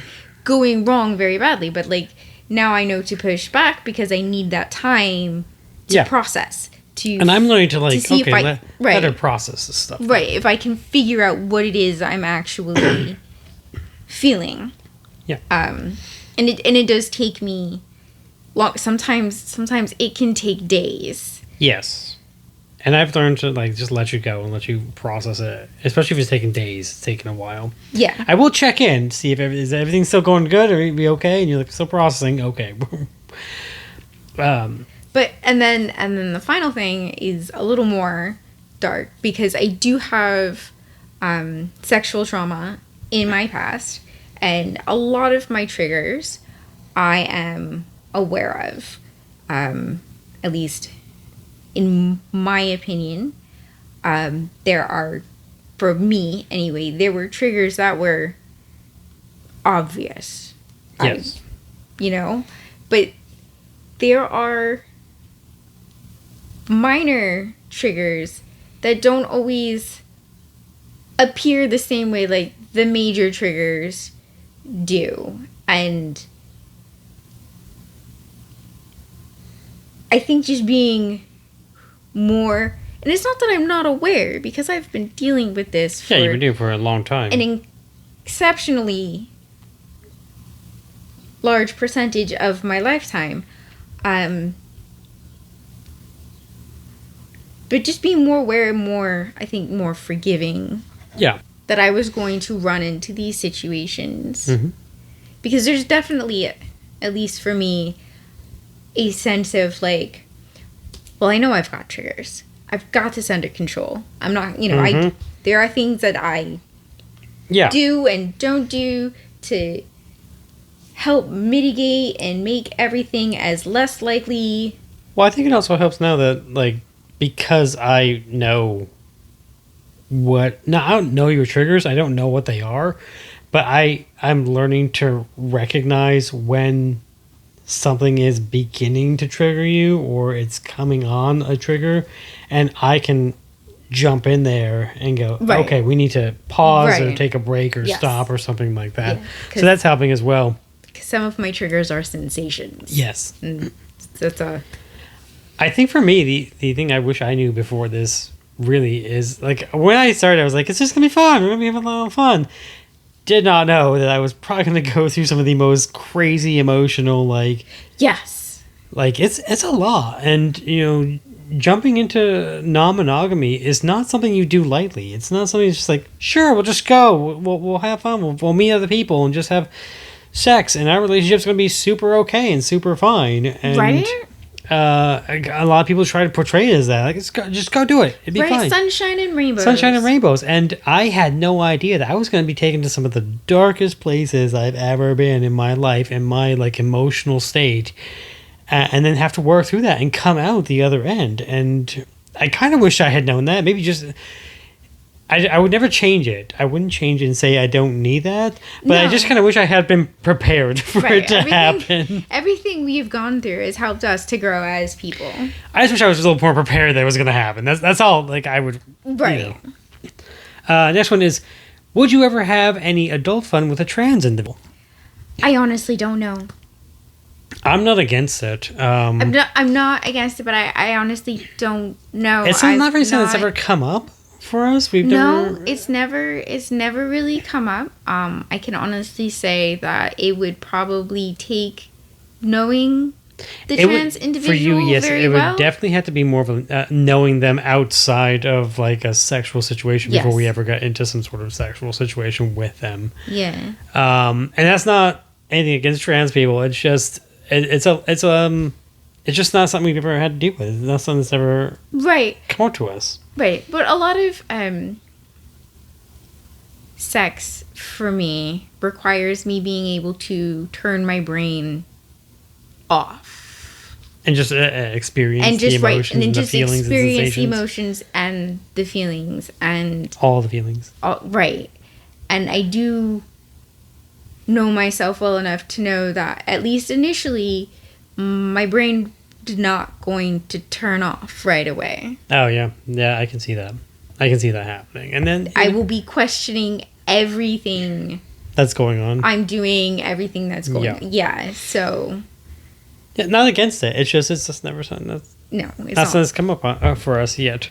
going wrong very badly. But, like, now I know to push back because I need that time to process. And I'm learning to, like, to let her process this stuff. Right, if I can figure out what it is I'm actually feeling. Yeah. And it does take me long. Sometimes it can take days. Yes. And I've learned to, like, just let you go and let you process it. Especially if it's taking days. It's taking a while. Yeah. I will check in, see if is everything still going good, or be okay, and you're like, still processing. Okay. But and then the final thing is a little more dark, because I do have sexual trauma in my past, and a lot of my triggers I am aware of, at least in my opinion. There are, for me anyway, there were triggers that were obvious. Yes. But there are minor triggers that don't always appear the same way like the major triggers do. And I think just being more, and it's not that I'm not aware, because I've been dealing with this for You've been doing it for a long time. an exceptionally large percentage of my lifetime. But just being more aware, I think more forgiving. Yeah. That I was going to run into these situations. Mm-hmm. Because there's definitely, at least for me, a sense of like, well, I know I've got triggers. I've got this under control. I'm not, there are things that I do and don't do to help mitigate and make everything as less likely. Well, I think it also helps now that, like, because I know I don't know your triggers. I don't know what they are, but I'm learning to recognize when something is beginning to trigger you or it's coming on a trigger, and I can jump in there and go, okay, we need to pause or take a break or stop or something like that. Yeah, so that's helping as well. Some of my triggers are sensations. Yes. And that's I think for me, the thing I wish I knew before this really is, like, when I started, I was like, it's just going to be fun. We're going to be having a lot of fun. Did not know that I was probably going to go through some of the most crazy emotional, like... Yes. Like, it's a lot. And, jumping into non-monogamy is not something you do lightly. It's not something that's just like, sure, we'll just go. We'll have fun. We'll meet other people and just have sex. And our relationship's going to be super okay and super fine. And, right? A lot of people try to portray it as that. Like, just go do it. It'd be fine. Sunshine and rainbows. Sunshine and rainbows. And I had no idea that I was going to be taken to some of the darkest places I've ever been in my life, in my, like, emotional state, and then have to work through that and come out the other end. And I kind of wish I had known that. Maybe just... I would never change it. I wouldn't change it and say I don't need that. But I just kind of wish I had been prepared for it to happen. Everything we've gone through has helped us to grow as people. I just wish I was a little more prepared that it was going to happen. That's all. Like, I would... Right. Next one is, would you ever have any adult fun with a trans individual? I honestly don't know. I'm not against it. I'm not against it, but I honestly don't know. It's not very something that's ever come up for us. It's never really come up. I can honestly say that it would probably take knowing the trans individual for you. Yes, very it would well. definitely have to be more of a knowing them outside of like a sexual situation before we ever got into some sort of sexual situation with them. Yeah. And that's not anything against trans people. It's just it's just not something we've ever had to deal with. It's not something that's ever come up to us. Right, but a lot of sex for me requires me being able to turn my brain off and just experience the emotions and the feelings and sensations. Emotions and the feelings and all the feelings. Right, and I do know myself well enough to know that at least initially, my brain is not going to turn off right away. Oh yeah, I can see that. I can see that happening, and then I will be questioning everything that's going on. I'm doing everything that's going on. Yeah, so not against it. It's just never something that's something that's come up for us yet.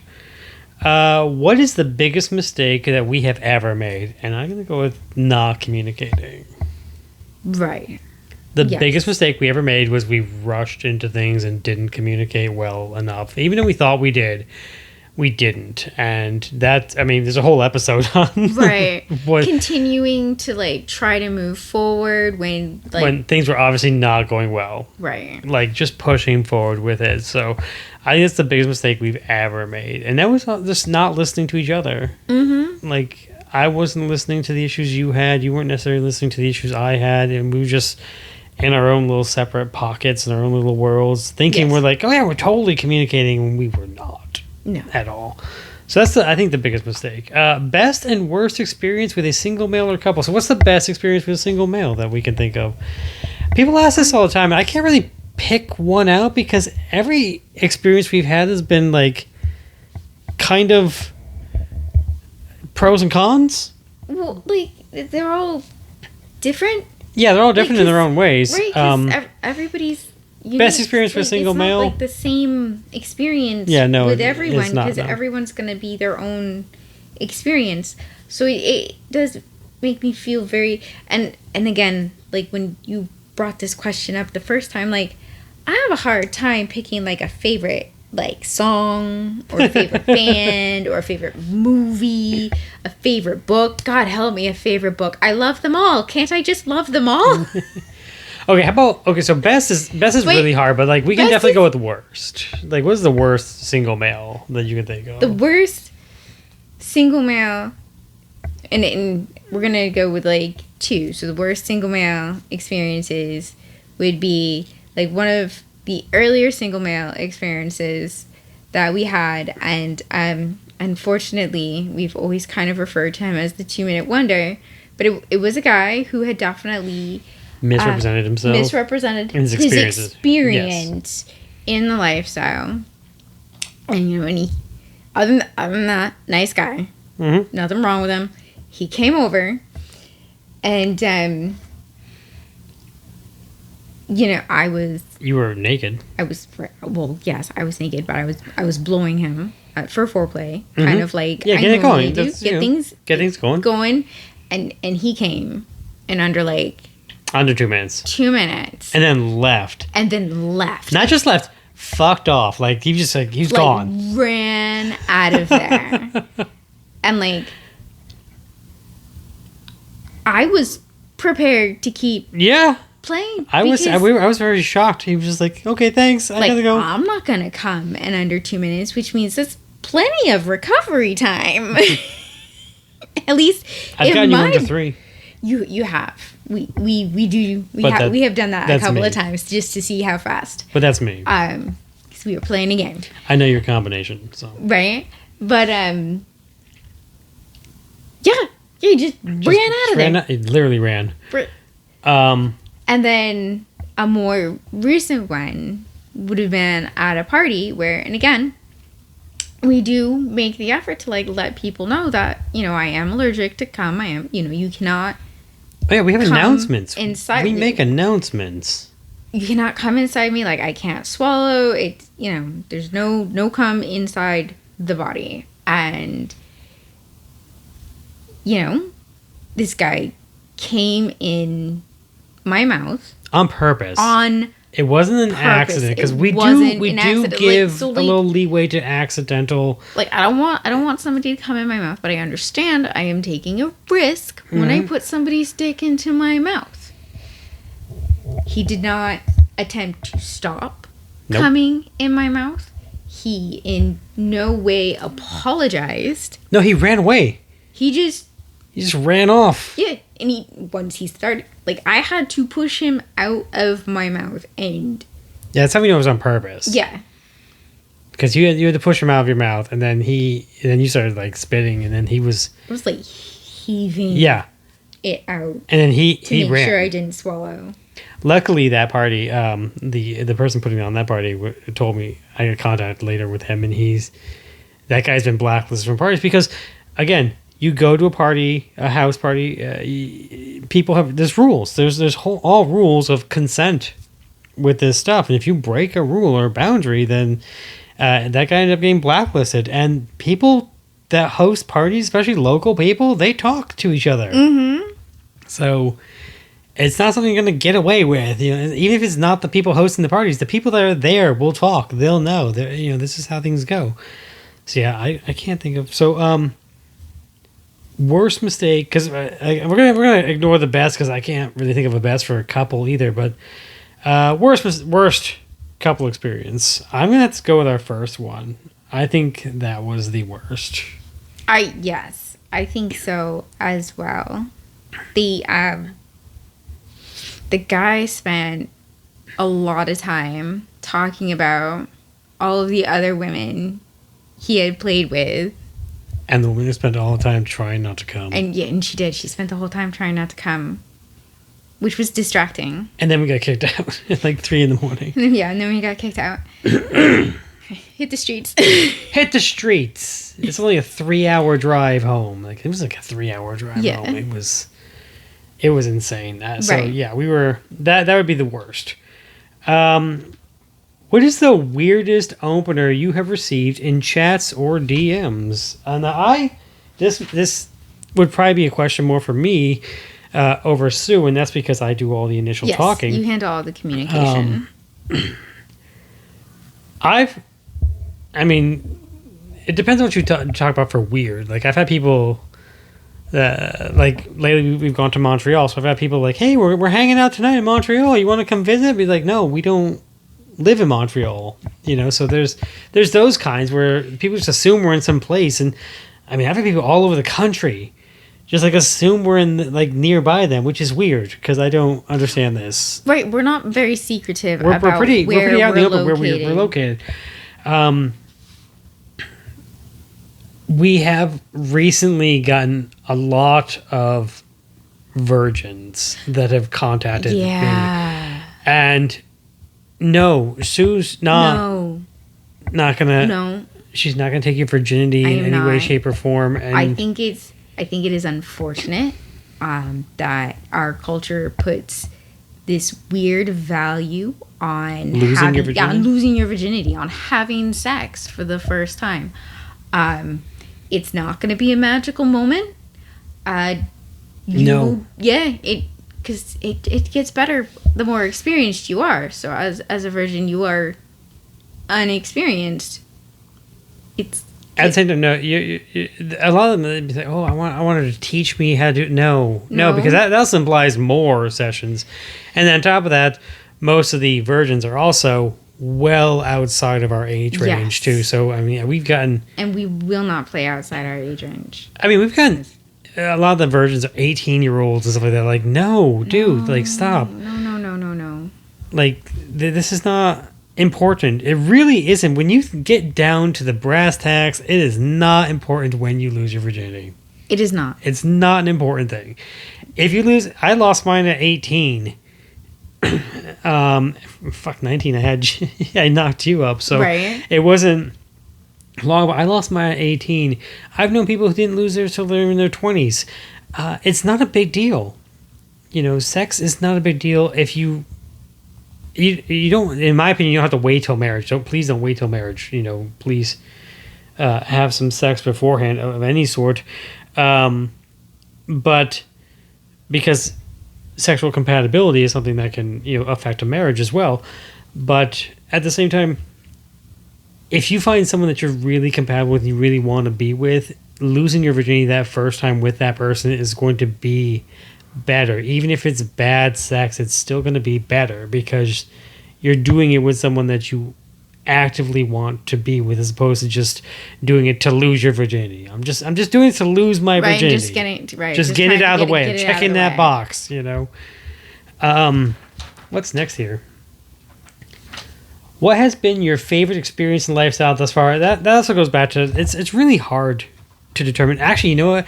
What is the biggest mistake that we have ever made? And I'm gonna go with not communicating. Right. The biggest mistake we ever made was we rushed into things and didn't communicate well enough. Even though we thought we did, we didn't. And that, I mean, there's a whole episode on... Right. Continuing to, like, try to move forward when things were obviously not going well. Right. Like, just pushing forward with it. So, I think it's the biggest mistake we've ever made. And that was just not listening to each other. Mm-hmm. Like, I wasn't listening to the issues you had. You weren't necessarily listening to the issues I had. And we were just... in our own little separate pockets and our own little worlds, thinking we're like, oh yeah, we're totally communicating when we were not at all. So that's I think the biggest mistake. Best and worst experience with a single male or couple. So what's the best experience with a single male that we can think of? People ask this all the time, and I can't really pick one out because every experience we've had has been like kind of pros and cons. Well, like they're all different. Yeah, they're all different in their own ways. Right, because everybody's unique. Best experience for a single it's male? not like the same experience Yeah, no, with it's everyone not, because no. everyone's going to be their own experience. So it does make me feel very and again, like when you brought this question up the first time, like I have a hard time picking like a favorite like song or a favorite band or a favorite movie, a favorite book. God help me, a favorite book. I love them all. Can't I just love them all? Okay, how about so best is Wait, really hard, but like we can best definitely is- go with worst. Like what's the worst single male that you can think of? The worst single male, and we're gonna go with like two. So the worst single male experiences would be like one of the earlier single male experiences that we had, and unfortunately we've always kind of referred to him as the 2-minute wonder, but it was a guy who had definitely Misrepresented himself. misrepresented And his his experiences. experience in the lifestyle. And you know, and he, other than that, nice guy. Mm-hmm. Nothing wrong with him. He came over, and you know, You were naked. well, yes, I was naked, but I was blowing him for foreplay, kind of like Yeah, I get it normally going. do. That's, you know, get things going. and he came in under like Under 2 minutes. 2 minutes, And then left. and then left. Not just left, fucked off. Like he just like he's like, gone. ran out of there. And like I was prepared to keep Yeah. playing. I was because, very shocked. He was just like, okay, thanks. I like, gotta go. I'm not gonna come in under 2 minutes, which means that's plenty of recovery time. At least I've in gotten you my under 3. you have. We But have done that a that's couple me. of times just to see how fast. But that's me. Because we were playing a game. I know your combination, so Right? But yeah, he just ran out of there. It literally ran. Br- Um, And then a more recent one would have been at a party where, and again, we do make the effort to like let people know that, you know, I am allergic to cum. I am, you know, you cannot oh yeah, we have come announcements. inside We me. make announcements. You cannot come inside me. Like I can't swallow. It's, you know, there's no cum inside the body. And, you know, this guy came in my mouth On purpose. on It wasn't an purpose. accident because It we wasn't do an accident. Like, give so, a like- little leeway to accidental. like I don't want somebody to come in my mouth, but I understand I am taking a risk when I put somebody's dick into my mouth. He did not attempt to stop Nope. coming in my mouth. He in no way apologized. No, he ran away. He just He just ran off. yeah, and once he started, like I had to push him out of my mouth, and Yeah, that's how we know it was on purpose. yeah, Because you had to push him out of your mouth, and then you started like spitting, and then he was it was like heaving it out and then he to make ran. sure I didn't swallow. Luckily, that party, the person putting on that party told me I got contact later with him, and that guy's been blacklisted from parties because, again, you go to a party, a house party, people have there's rules. There's all rules of consent with this stuff, and if you break a rule or a boundary, then that guy ended up getting blacklisted. And people that host parties, especially local people, they talk to each other. Mm-hmm. So it's not something you're going to get away with. You know, even if it's not the people hosting the parties, the people that are there will talk. They'll know. You know, this is how things go. So yeah, I can't think of worst mistake because we're gonna ignore the best because I can't really think of a best for a couple either. But worst couple experience. I'm gonna have to go with our first one. I think that was the worst. Yes, I think so as well. The guy spent a lot of time talking about all of the other women he had played with And the woman spent all the time trying not to come. And she did. She spent the whole time trying not to come, which was distracting. And then we got kicked out at like 3 a.m. Yeah, and then we got kicked out. Hit the streets. Hit the streets. It's only a 3-hour drive home. Like, it was like a 3-hour drive home. It was insane. So Right. yeah, we were that would be the worst. What is the weirdest opener you have received in chats or DMs? And this would probably be a question more for me over Sue, and that's because I do all the initial talking. You handle all the communication. I mean, it depends on what you talk about for weird. Like, I've had people like lately we've gone to Montreal, so I've had people like, hey, we're hanging out tonight in Montreal, you want to come visit? Be like, no, we don't live in Montreal, so there's those kinds where people just assume we're in some place. And I mean, I've had people all over the country just like assume we're in like nearby them, which is weird because I don't understand this. Right, we're not very secretive we're about pretty out in the open where located. we're located. We have recently gotten a lot of virgins that have contacted me. And no, Sue's not gonna. No, she's not gonna take your virginity in any way, shape, or form. And I think it is unfortunate that our culture puts this weird value on losing your virginity, on having sex for the first time. It's not going to be a magical moment. No. Yeah, because it gets better the more experienced you are. So as a virgin, you are unexperienced. At the same time, no. You, a lot of them they'd be like, "Oh, I wanted to teach me how to do." No, because that also implies more sessions, and then on top of that, most of the virgins are also well outside of our age range too. So I mean, we've gotten, and we will not play outside our age range. I mean, we've gotten a lot of the virgins are 18-year-olds and stuff like that. Like, no, dude, like, stop. No. Like, this is not important. It really isn't. When you get down to the brass tacks, it is not important when you lose your virginity. It is not. It's not an important thing. If you lose, I lost mine at 18. 19. I knocked you up, so right. It wasn't long. But I lost mine at 18. I've known people who didn't lose theirs till they're in their 20s. It's not a big deal. Sex is not a big deal if you don't. In my opinion, you don't have to wait till marriage. Please don't wait till marriage. Please have some sex beforehand of any sort. But because sexual compatibility is something that can affect a marriage as well. But at the same time, if you find someone that you're really compatible with, you really want to be with, losing your virginity that first time with that person is going to be better. Even if it's bad sex, it's still going to be better because you're doing it with someone that you actively want to be with, as opposed to just doing it to lose your virginity. I'm just doing it to lose my virginity. Just get it out of the way. Checking that box, What's next here? What has been your favorite experience in lifestyle thus far? That also goes back to it's really hard to determine. Actually, you know what?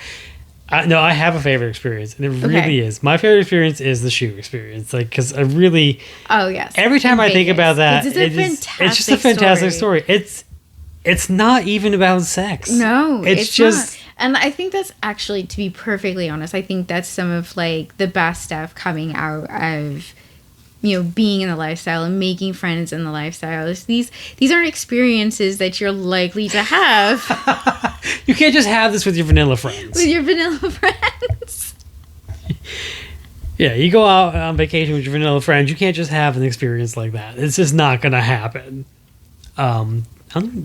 I have a favorite experience, and it really is. My favorite experience is the shoe experience, because I really. Oh yes. Every time I think about that, it's just a fantastic story. It's not even about sex. No, it's just. Not. And I think that's actually, to be perfectly honest, I think that's some of the best stuff coming out of being in the lifestyle and making friends in the lifestyle. These aren't experiences that you're likely to have. You can't just have this with your vanilla friends. Yeah, you go out on vacation with your vanilla friends. You can't just have an experience like that. It's just not going to happen.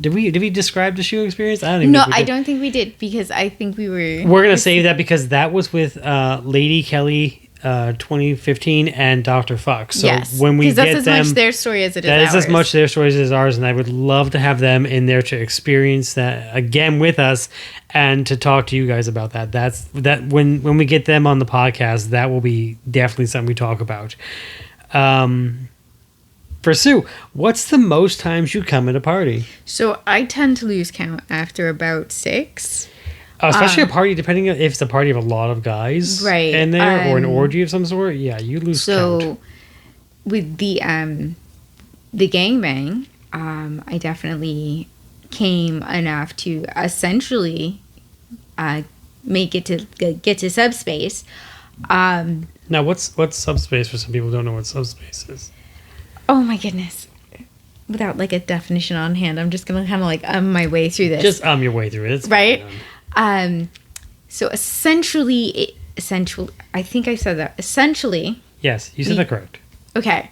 Did we describe the shoe experience? I don't even know if we did. I don't think we did, because I think we were... We're going to save that because that was with Lady Kelly 2015 and Dr. Fuck. So yes, when we get them... Because that's as much their story as it is ours. That is as much their stories as ours, and I would love to have them in there to experience that again with us and to talk to you guys about that. That when we get them on the podcast, that will be definitely something we talk about. For Sue, what's the most times you come at a party? So I tend to lose count after about 6. Oh, especially a party, depending on if it's a party of a lot of guys Right, in there or an orgy of some sort. Yeah, you lose count. So with the gangbang, I definitely came enough to essentially make it to get to subspace. Now, what's subspace for some people who don't know what subspace is? Oh my goodness. Without like a definition on hand, I'm just gonna kind of like my way through this. Just your way through it. It's right? fine. So essentially, I think I said that. Essentially, Yes, you said that correct. okay.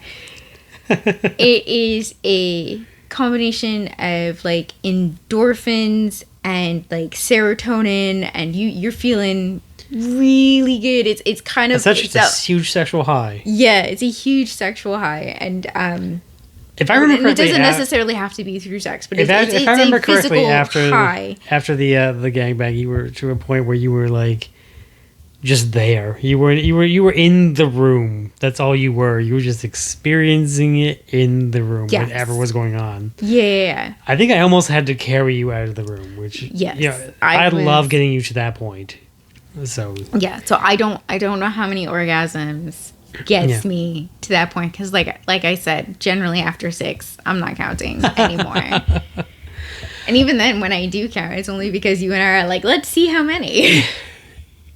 It is a combination of like endorphins and like serotonin, and you're feeling really good. It's kind of Essentially, it's a huge sexual high. yeah, it's a huge sexual high, and If I remember and it correctly, doesn't necessarily have to be through sex, but if I remember a correctly, physical after high. the gangbang, you were to a point where you were like just there. You were in the room. That's all you were. You were just experiencing it in the room, Yes. whatever was going on. Yeah. I think I almost had to carry you out of the room, which Yes, you know, I I love was- getting you to that point. So Yeah, so I don't know how many orgasms gets Yeah. me to that point because like I said, generally after 6, I'm not counting anymore. And even then, when I do count, it's only because you and I are like, let's see how many.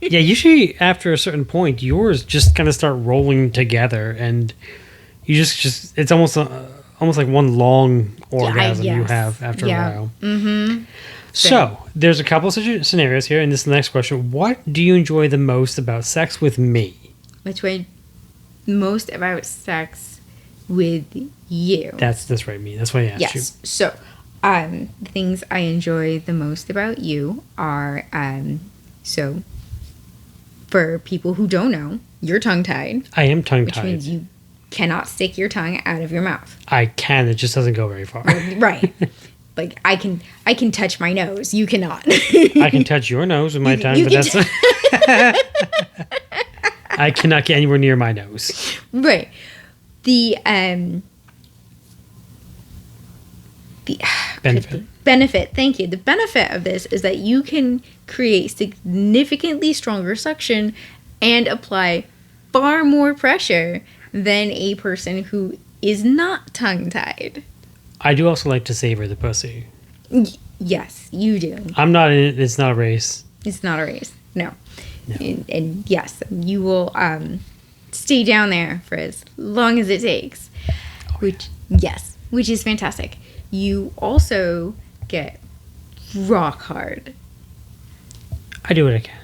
yeah, usually after a certain point, yours just kind of start rolling together, and you just it's almost like one long orgasm you yes. have after Yeah. a while. Mm-hmm. So there's a couple of scenarios here, and this is the next question: what do you enjoy the most about sex with me? Which way most about sex with you? That's right, me. That's why I asked you. Yes. So, the things I enjoy the most about you are, so for people who don't know, you're tongue-tied, I am tongue which tied. means you cannot stick your tongue out of your mouth. I can. It just doesn't go very far. Right. Like I can touch my nose. You cannot. I can touch your nose with my tongue, you but can that's. I cannot get anywhere near my nose. Right. The Benefit. Thank you. The benefit of this is that you can create significantly stronger suction and apply far more pressure than a person who is not tongue-tied. I do also like to savor the pussy. Yes, you do. I'm not in it. It's not a race. It's not a race. No. And yes, you will stay down there for as long as it takes. Which is fantastic. You also get rock hard, I do what I can.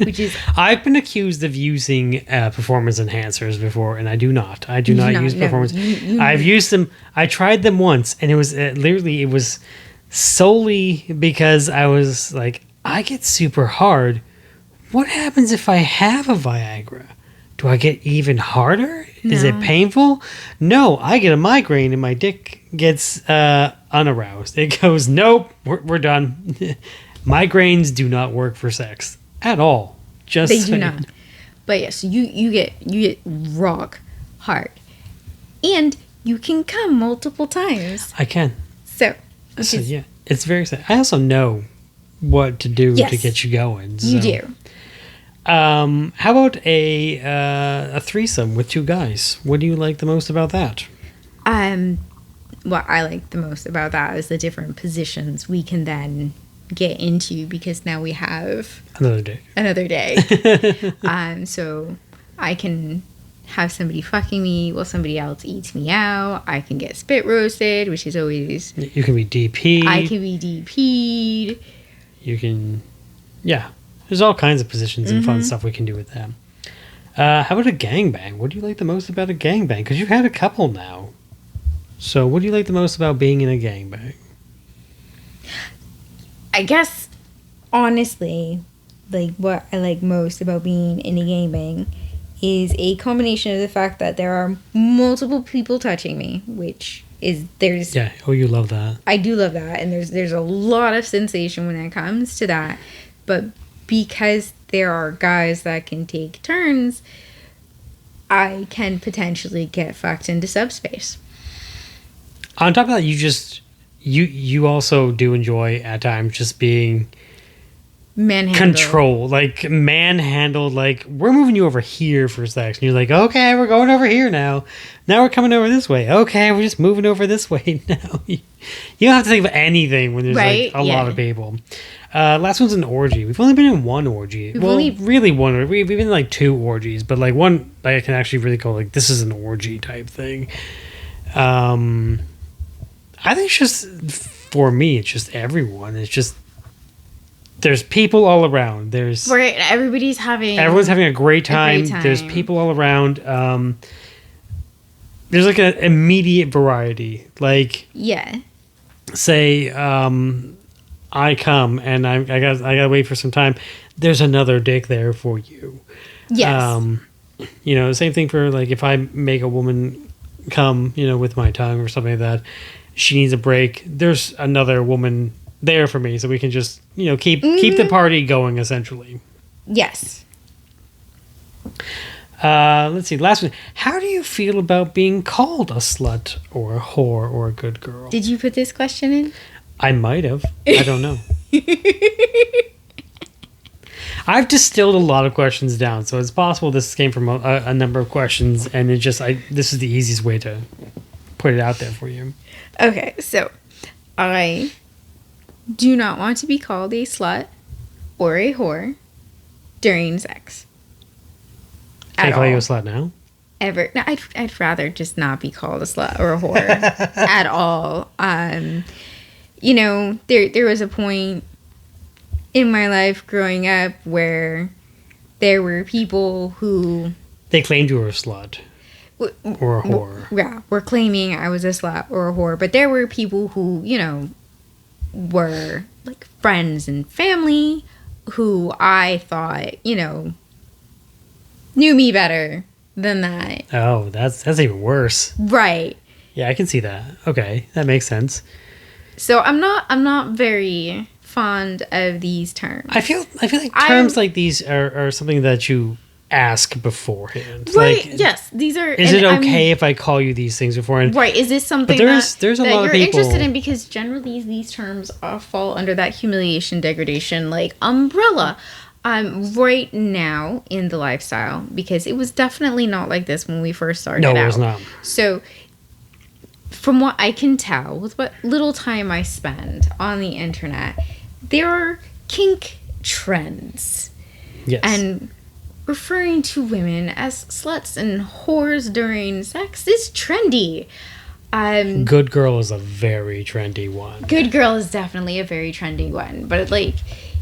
which is I've been accused of using performance enhancers before, and I do not. I do not use performance. I've used them. I tried them once, and it was literally it was solely because I was like, I get super hard. What happens if I have a Viagra? Do I get even harder? Is it No. painful? No, I get a migraine and my dick gets unaroused. It goes, nope, we're done. Migraines do not work for sex at all. Just they do saying. not. But yes, you get rock hard, and you can come multiple times. I can. So Yeah, it's very sad. I also know what to do Yes. to get you going. you so. do. How about a threesome with 2 guys? What do you like the most about that? What I like the most about that is the different positions we can then get into because now we have Another day. another day. So I can have somebody fucking me while somebody else eats me out. I can get spit roasted, which is always. You can be DP. I can be DP'd. You can, yeah. There's all kinds of positions and fun stuff we can do with them. How about a gangbang? What do you like the most about a gangbang? Because you've had a couple now. So what do you like the most about being in a gangbang? I guess, honestly, like what I like most about being in a gangbang is a combination of the fact that there are multiple people touching me, which is there's Yeah. Oh, you love that. I do love that, and there's a lot of sensation when it comes to that, but because there are guys that can take turns, I can potentially get fucked into subspace. On top of that, you also do enjoy at times just being control, like manhandled, like we're moving you over here for sex, and you're like, okay, we're going over here now we're coming over this way, okay, we're just moving over this way now. You don't have to think of anything when there's like a lot of people. Last one's an orgy. We've only been in one orgy. Really one. We've been in like 2 orgies, but like one I can actually really call like this is an orgy type thing. I think it's just, for me, it's just everyone. It's just, there's people all around. Everyone's having a great time. There's people all around. There's like an immediate variety. Like, say, I come and I gotta wait for some time. There's another dick there for you. Yes. Same thing for like if I make a woman come, with my tongue or something like that. She needs a break. There's another woman there for me, so we can just keep the party going essentially. Yes. Let's see. Last one. How do you feel about being called a slut or a whore or a good girl? Did you put this question in? I might have. I don't know. I've distilled a lot of questions down, so it's possible this came from a number of questions, and this is the easiest way to put it out there for you. Okay, so I do not want to be called a slut or a whore during sex. Can I call you a slut now? Ever. No, I'd rather just not be called a slut or a whore at all. There was a point in my life growing up where there were people who... They claimed you were a slut or a whore. Yeah, were claiming I was a slut or a whore. But there were people who, were like friends and family who I thought, knew me better than that. Oh, that's even worse. Right. Yeah, I can see that. Okay, that makes sense. So I'm not very fond of these terms. I feel like terms like these are something that you ask beforehand. Right. Like, yes. These are. Is it okay if I call you these things beforehand? Right. Is this something there's a that lot you're of people interested in? Because generally these terms fall under that humiliation, degradation, like umbrella. Right now in the lifestyle, because it was definitely not like this when we first started out. No, it was not. So, from what I can tell, with what little time I spend on the internet, there are kink trends. Yes. And referring to women as sluts and whores during sex is trendy. Good girl is a very trendy one. Good girl is definitely a very trendy one. But, like,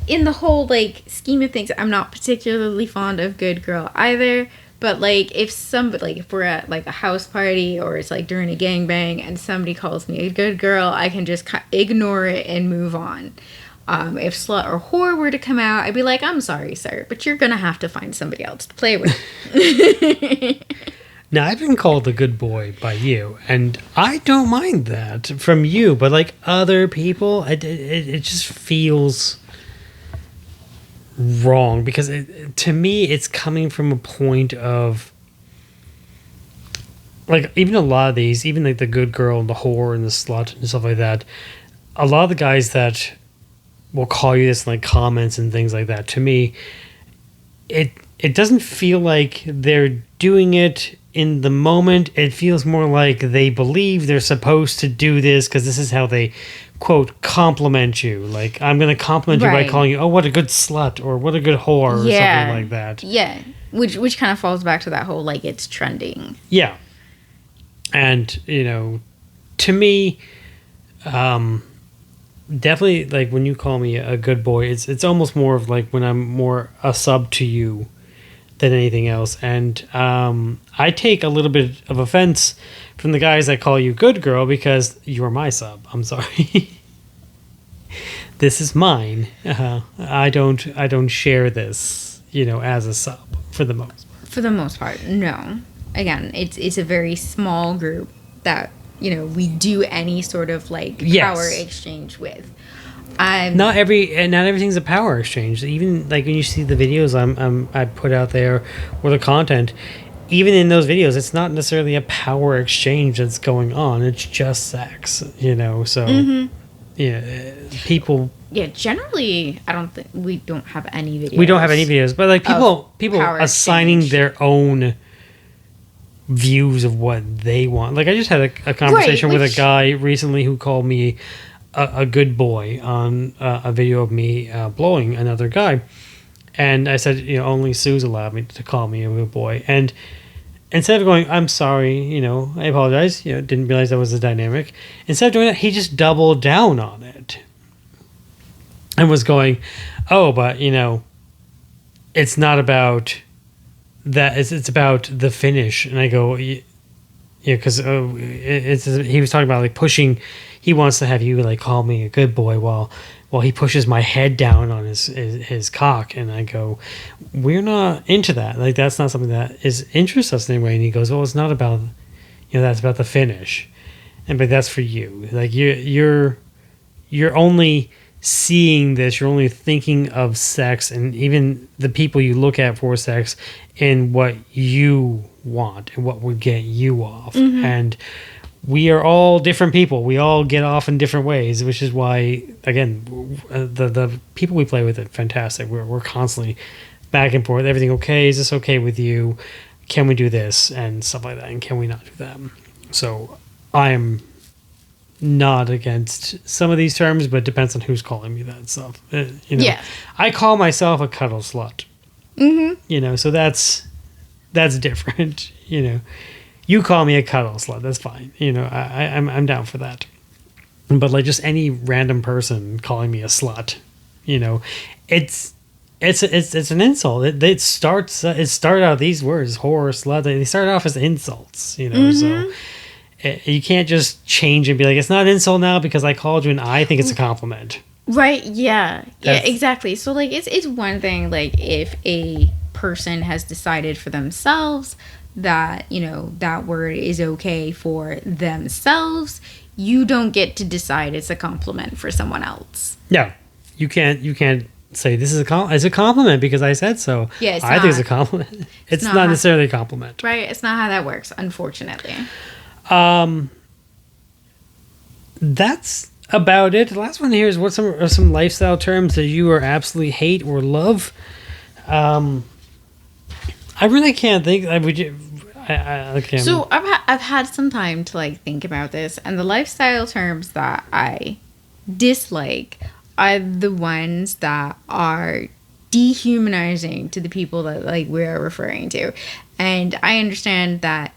in the whole, like, scheme of things, I'm not particularly fond of good girl either. But, like, if we're at, like, a house party or it's, like, during a gangbang and somebody calls me a good girl, I can just ignore it and move on. If slut or whore were to come out, I'd be like, I'm sorry, sir, but you're going to have to find somebody else to play with. Now, I've been called a good boy by you, and I don't mind that from you, but, like, other people, it just feels wrong, because to me it's coming from a point of, like, even a lot of these, even like the good girl and the whore and the slut and stuff like that, a lot of the guys that will call you this in, like, comments and things like that, to me it doesn't feel like they're doing it in the moment. It feels more like they believe they're supposed to do this because this is how they, quote, compliment you. Like, I'm going to compliment you by calling you, oh, what a good slut, or what a good whore, or something like that. Yeah, which kind of falls back to that whole, like, it's trending. Yeah. And, to me, definitely, like, when you call me a good boy, it's almost more of, like, when I'm more a sub to you than anything else. And I take a little bit of offense from the guys that call you good girl, because you're my sub. I'm sorry. This is mine. I don't share this, as a sub for the most part. For the most part, no. Again, it's a very small group that, we do any sort of, like, power exchange with. Not everything's a power exchange. Even, like, when you see the videos I put out there, or the content, even in those videos, it's not necessarily a power exchange that's going on. It's just sex, so. Mm-hmm. people. Yeah, generally, I don't think we don't have any videos. We don't have any videos, but like people power assigning exchange. their own views of what they want. Like I just had a conversation with a guy recently who called me a good boy on a video of me blowing another guy, and I said, only Sue's allowed me to call me a good boy, and instead of going, I'm sorry, I apologize, didn't realize that was the dynamic. Instead of doing that, he just doubled down on it and was going, oh, but it's not about that. It's about the finish. And I go, because he was talking about like pushing. He wants to have you like call me a good boy while he pushes my head down on his cock. And I go, we're not into that. Like that's not something that interests us anyway. And he goes, well, it's not about that's about the finish, but that's for you. Like you're only seeing this, you're only thinking of sex and even the people you look at for sex in what you want and what would get you off. Mm-hmm. And we are all different people. We all get off in different ways, which is why, again, the people we play with are fantastic. We're constantly back and forth. Everything okay? Is this okay with you? Can we do this? And stuff like that. And can we not do that? So I am not against some of these terms, but it depends on who's calling me that stuff. Yeah. I call myself a cuddle slut. Mm-hmm. So that's different. You call me a cuddle slut. That's fine. I'm down for that. But like just any random person calling me a slut, it's an insult. It started out these words, whore, slut. They started off as insults. Mm-hmm. So. You can't just change and be like, it's not an insult now because I called you and I think it's a compliment. Right, yeah. Yeah, exactly. So, like, it's one thing, like, if a person has decided for themselves that, that word is okay for themselves, you don't get to decide it's a compliment for someone else. No, you can't say this is a compliment because I said so. Yeah, I think it's a compliment. It's not necessarily a compliment. Right, it's not how that works, unfortunately. That's about it. The last one here is what some lifestyle terms that you are absolutely hate or love. I really can't think. I can't. So I've had some time to like think about this, and the lifestyle terms that I dislike are the ones that are dehumanizing to the people that like we're referring to, and I understand that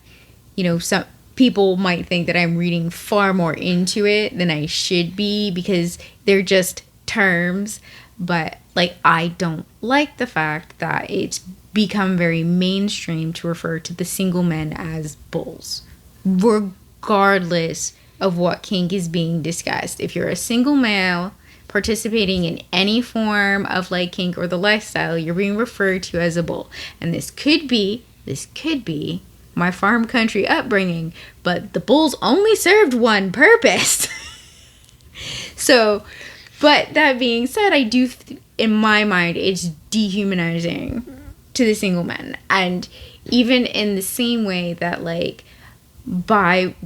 some people might think that I'm reading far more into it than I should be because they're just terms, but like I don't like the fact that it's become very mainstream to refer to the single men as bulls, regardless of what kink is being discussed. If you're a single male participating in any form of like kink or the lifestyle, you're being referred to as a bull. And this could be my farm country upbringing, but the bulls only served one purpose. So, but that being said, I do, in my mind, it's dehumanizing to the single men. And even in the same way that like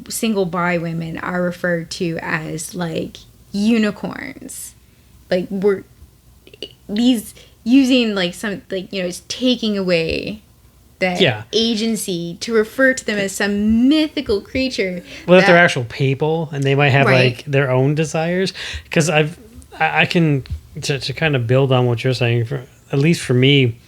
single bi women are referred to as like unicorns, like we're these using like some like it's taking away that agency to refer to them as some mythical creature. Well, if they're actual people and they might have like their own desires, because I can to kind of build on what you're saying. At least for me,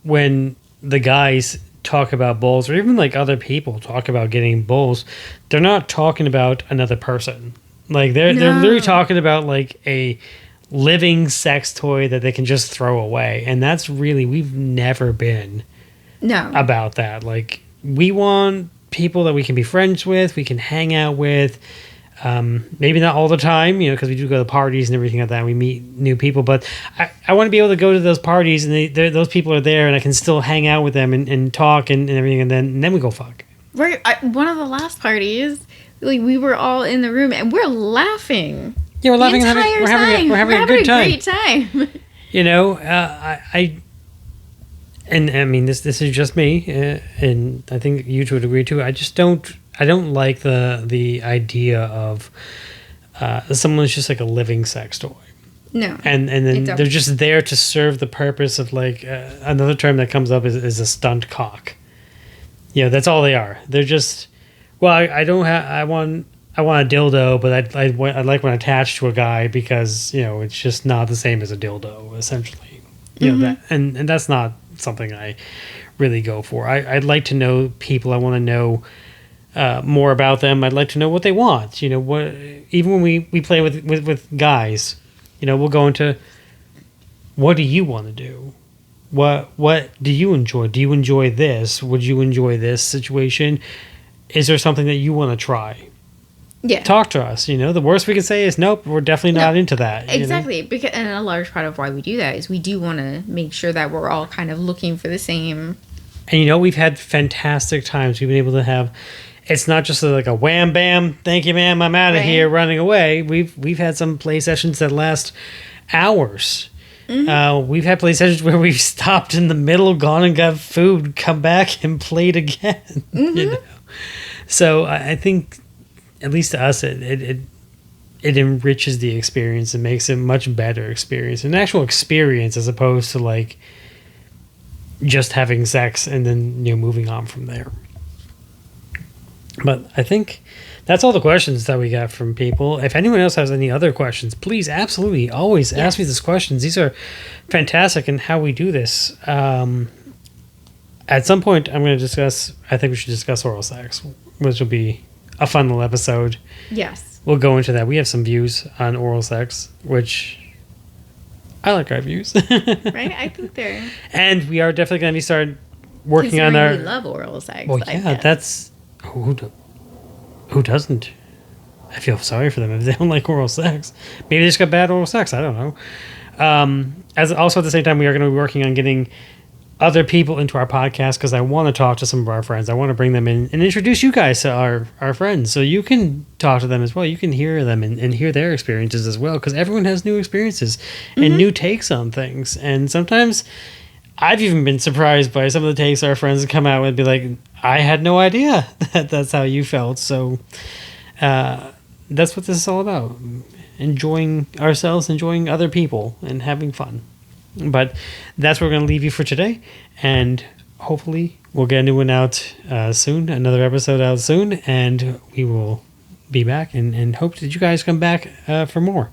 when the guys talk about bulls, or even like other people talk about getting bulls, they're not talking about another person. Like they're literally talking about like a living sex toy that they can just throw away, and that's really we've never been. No. About that. Like, we want people that we can be friends with, we can hang out with. Maybe not all the time, because we do go to parties and everything like that. We meet new people, but I want to be able to go to those parties and those people are there and I can still hang out with them and talk and everything, and then we go fuck. Right. One of the last parties, like we were all in the room and we're laughing. Yeah, we're laughing and we're having a good time. Great time. And I mean, this is just me, and I think you two would agree too. I don't like the idea of someone who's just like a living sex toy. No. And then they're just there to serve the purpose of like another term that comes up is a stunt cock. That's all they are. They're just I don't have I want a dildo, but I like one attached to a guy because it's just not the same as a dildo essentially. That and that's not something I really go for. I'd like to know people. I want to know more about them. I'd like to know what they want. What even when we play with guys. We'll go into what do you want to do? What do you enjoy? Do you enjoy this? Would you enjoy this situation? Is there something that you want to try? Yeah. Talk to us. The worst we can say is nope, we're definitely not into that. Exactly. Because and a large part of why we do that is we do want to make sure that we're all kind of looking for the same. And we've had fantastic times. We've been able to have. It's not just like a wham bam, thank you, ma'am, I'm out of here, running away. We've had some play sessions that last hours. We've had play sessions where we've stopped in the middle, gone and got food, come back and played again. So I think, at least to us, it enriches the experience and makes it a much better experience, an actual experience as opposed to like just having sex and then moving on from there. But I think that's all the questions that we got from people. If anyone else has any other questions, please absolutely always ask me these questions. These are fantastic in how we do this. At some point, I think we should discuss oral sex, which will be a fun little episode. Yes. We'll go into that. We have some views on oral sex, which I like our views. Right? I think they're... And we are definitely going to start working on our... we love oral sex. Well, yeah, that's... Who doesn't? I feel sorry for them if they don't like oral sex. Maybe they just got bad oral sex. I don't know. As also at the same time, we are going to be working on getting other people into our podcast because I want to talk to some of our friends. I want to bring them in and introduce you guys to our friends so you can talk to them as well. You can hear them and hear their experiences as well because everyone has new experiences and new takes on things. And sometimes I've even been surprised by some of the takes our friends come out with and be like, I had no idea that that's how you felt. So that's what this is all about. Enjoying ourselves, enjoying other people, and having fun. But that's where we're going to leave you for today. And hopefully we'll get a new one out soon, another episode out soon. And we will be back and hope that you guys come back for more.